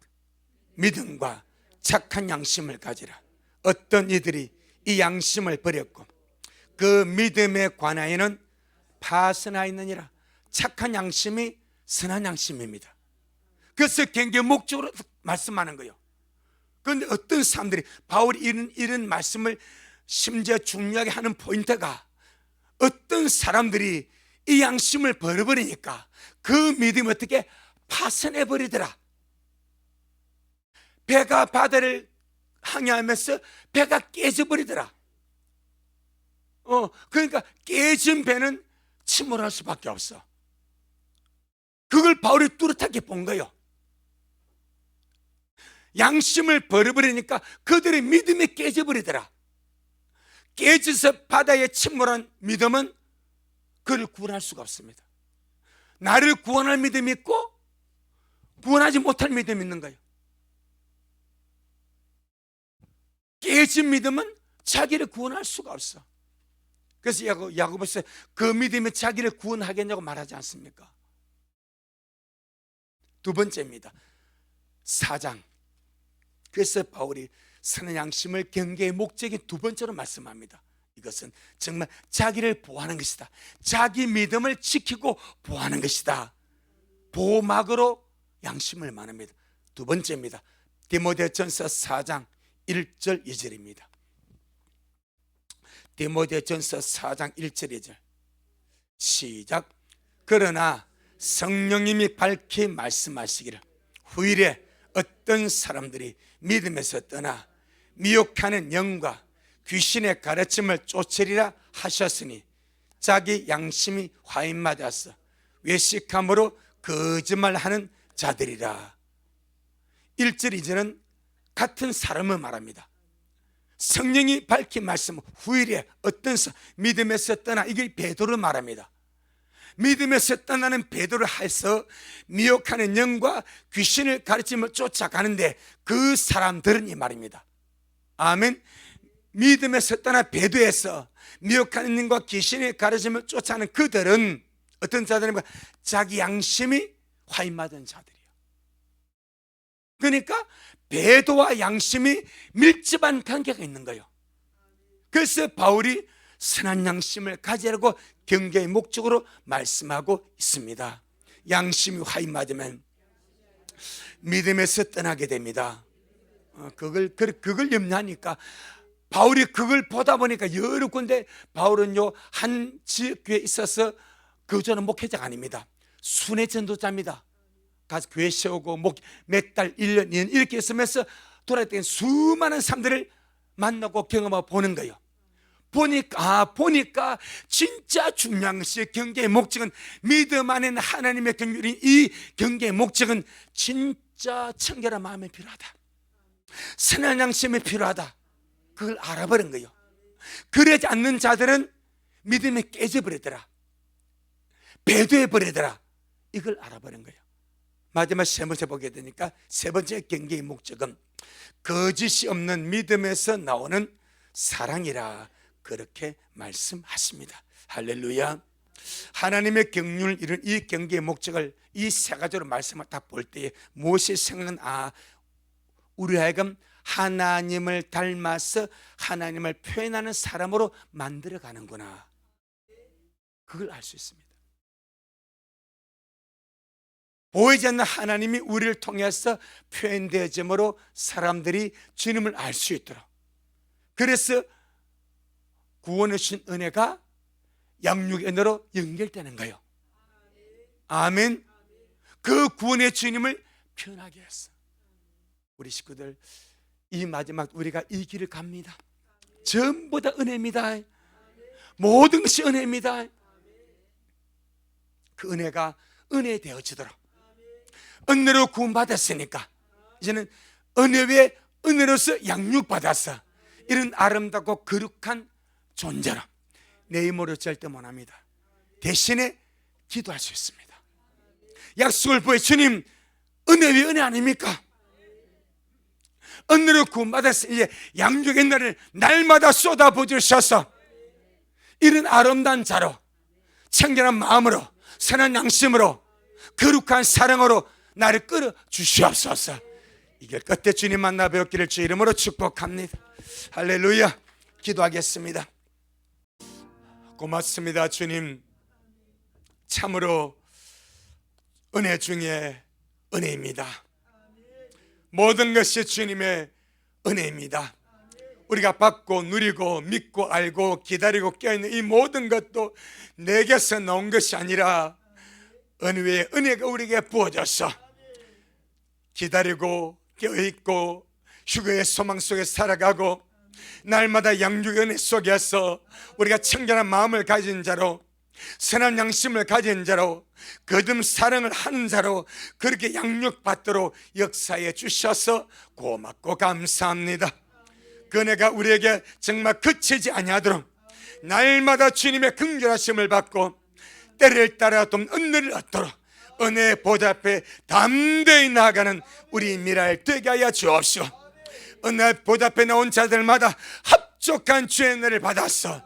믿음과 착한 양심을 가지라. 어떤 이들이 이 양심을 버렸고 그 믿음에 관하여는 파선하였느니라. 착한 양심이 선한 양심입니다. 그래서 경계 목적으로 말씀하는 거예요. 그런데 어떤 사람들이 바울이 이런 말씀을 심지어 중요하게 하는 포인트가, 어떤 사람들이 이 양심을 버려버리니까 그 믿음이 어떻게 파선해버리더라. 배가 바다를 항해하면서 배가 깨져버리더라. 그러니까 깨진 배는 침몰할 수밖에 없어. 그걸 바울이 뚜렷하게 본 거예요. 양심을 버려버리니까 그들의 믿음이 깨져버리더라. 깨져서 바다에 침몰한 믿음은 그를 구원할 수가 없습니다. 나를 구원할 믿음이 있고 구원하지 못할 믿음이 있는 거예요. 깨진 믿음은 자기를 구원할 수가 없어. 그래서 야고보서 그 믿음이 자기를 구원하겠냐고 말하지 않습니까? 두 번째입니다. 4장. 그래서 바울이 선한 양심을 경계의 목적인 두 번째로 말씀합니다. 이것은 정말 자기를 보호하는 것이다. 자기 믿음을 지키고 보호하는 것이다. 보호막으로 양심을 말합니다. 두 번째입니다. 디모데전서 4장 1절 2절입니다. 디모데전서 4장 1절 2절 시작. 그러나 성령님이 밝히 말씀하시기를 후일에 어떤 사람들이 믿음에서 떠나 미혹하는 영과 귀신의 가르침을 쫓으리라 하셨으니 자기 양심이 화인맞아서 외식함으로 거짓말하는 자들이라. 1절 2절은 같은 사람을 말합니다. 성령이 밝히 말씀 후일에 어떤 믿음에서 떠나, 이게 베드로를 말합니다. 믿음에서 떠나는 베드로를 해서 미혹하는 영과 귀신을 가르침을 쫓아가는데 그 사람들은 이 말입니다. 아멘. 믿음에서 떠나 베드로에서 미혹하는 영과 귀신의 가르침을 쫓아가는 그들은 어떤 자들입니까? 자기 양심이 화인맞은 자들이에요. 그러니까 배도와 양심이 밀접한 관계가 있는 거예요. 그래서 바울이 선한 양심을 가지라고 경계의 목적으로 말씀하고 있습니다. 양심이 화인맞으면 믿음에서 떠나게 됩니다. 그걸 염려하니까 바울이 그걸 보다 보니까 여러 군데, 바울은요 한 지역교회에 있어서 저는 목회자가 아닙니다. 순회 전도자입니다. 가서 교회 세우고 몇 달, 1년, 2년 이렇게 있으면서 돌아다니는 수많은 사람들을 만나고 경험하고 보는 거예요. 보니까 진짜 중요한 것이 경계의 목적은, 믿음 안에는 하나님의 경륜인 이 경계의 목적은 진짜 청결한 마음이 필요하다, 선한 양심이 필요하다. 그걸 알아버린 거예요. 그러지 않는 자들은 믿음이 깨져버리더라, 배도해버리더라. 이걸 알아버린 거예요. 마지막 세 번째 보게 되니까 세 번째 경계의 목적은 거짓이 없는 믿음에서 나오는 사랑이라 그렇게 말씀하십니다. 할렐루야. 하나님의 경륜을 이룬 이 경계의 목적을 이 세 가지로 말씀을 딱 볼 때에 무엇이 생각은, 우리 하여금 하나님을 닮아서 하나님을 표현하는 사람으로 만들어 가는구나, 그걸 알 수 있습니다. 보이지 않는 하나님이 우리를 통해서 표현되어짐으로 사람들이 주님을 알 수 있도록, 그래서 구원해 주신 은혜가 양육의 은혜로 연결되는 거예요. 아멘. 그 구원의 주님을 표현하게 했어. 우리 식구들, 이 마지막 우리가 이 길을 갑니다. 전부 다 은혜입니다. 모든 것이 은혜입니다. 그 은혜가 은혜 되어지도록, 은혜로 구원받았으니까 이제는 은혜 위에 은혜로서 양육받았어. 이런 아름답고 거룩한 존재로 내 힘으로 절대 못합니다. 대신에 기도할 수 있습니다. 약속을 보여, 주님 은혜 위에 은혜 아닙니까? 은혜로 구원받았으니 이제 양육의 은혜를 날마다 쏟아부으셔서 이런 아름다운 자로, 청결한 마음으로, 선한 양심으로, 거룩한 사랑으로 나를 끌어 주시옵소서. 이길 끝에 주님 만나 뵙기를 주 이름으로 축복합니다. 할렐루야. 기도하겠습니다. 고맙습니다. 주님, 참으로 은혜 중에 은혜입니다. 모든 것이 주님의 은혜입니다. 우리가 받고 누리고 믿고 알고 기다리고 껴있는 이 모든 것도 내게서 나온 것이 아니라 은혜의 은혜가 우리에게 부어져서 기다리고 껴있고 휴거의 소망 속에 살아가고 날마다 양육의 은혜 속에서 우리가 청결한 마음을 가진 자로, 선한 양심을 가진 자로, 거듭 사랑을 하는 자로 그렇게 양육받도록 역사해 주셔서 고맙고 감사합니다. 그 은혜가 우리에게 정말 그치지 아니하도록 날마다 주님의 긍휼하심을 받고 때를 따라 또 은혜를 얻도록 은혜 보좌 앞에 담대히 나아가는 우리 미라를 되게 하여 주옵시오. 은혜 보좌 앞에 나온 자들마다 합족한 주의 은혜를 받았어.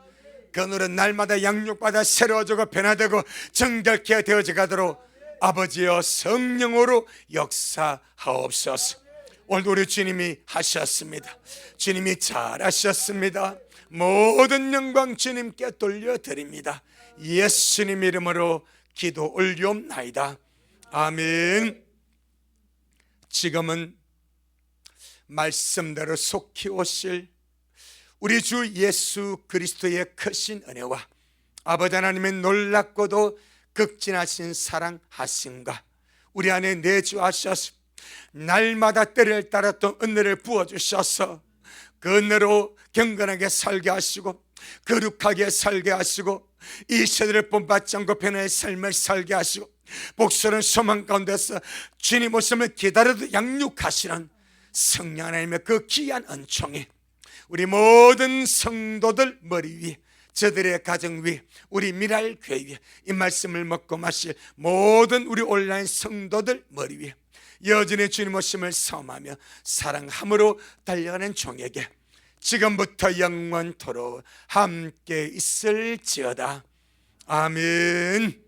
그 너는 날마다 양육받아 새로워지고 변화되고 정결케 되어져 가도록 아버지여 성령으로 역사하옵소서. 오늘도 우리 주님이 하셨습니다. 주님이 잘하셨습니다. 모든 영광 주님께 돌려드립니다. 예수님 이름으로 기도 올리옵나이다. 아멘. 지금은 말씀대로 속히 오실 우리 주 예수 그리스도의 크신 은혜와 아버지 하나님의 놀랍고도 극진하신 사랑하심과 우리 안에 내주하셔서 날마다 때를 따라 또 은혜를 부어주셔서 그 은혜로 경건하게 살게 하시고 거룩하게 살게 하시고 이 세대를 본받지 않고 변화의 삶을 살게 하시고 복스러운 소망 가운데서 주님 오심을 기다려도 양육하시는 성령 하나님의 그 귀한 은총이 우리 모든 성도들 머리 위에, 저들의 가정 위에, 우리 미랄 교회 위에, 이 말씀을 먹고 마실 모든 우리 온라인 성도들 머리 위에 여전히 주님 오심을 섬하며 사랑함으로 달려가는 종에게 지금부터 영원토록 함께 있을지어다. 아멘.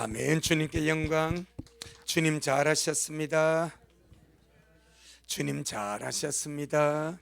아멘. 주님께 영광. 주님 잘하셨습니다. 주님 잘하셨습니다.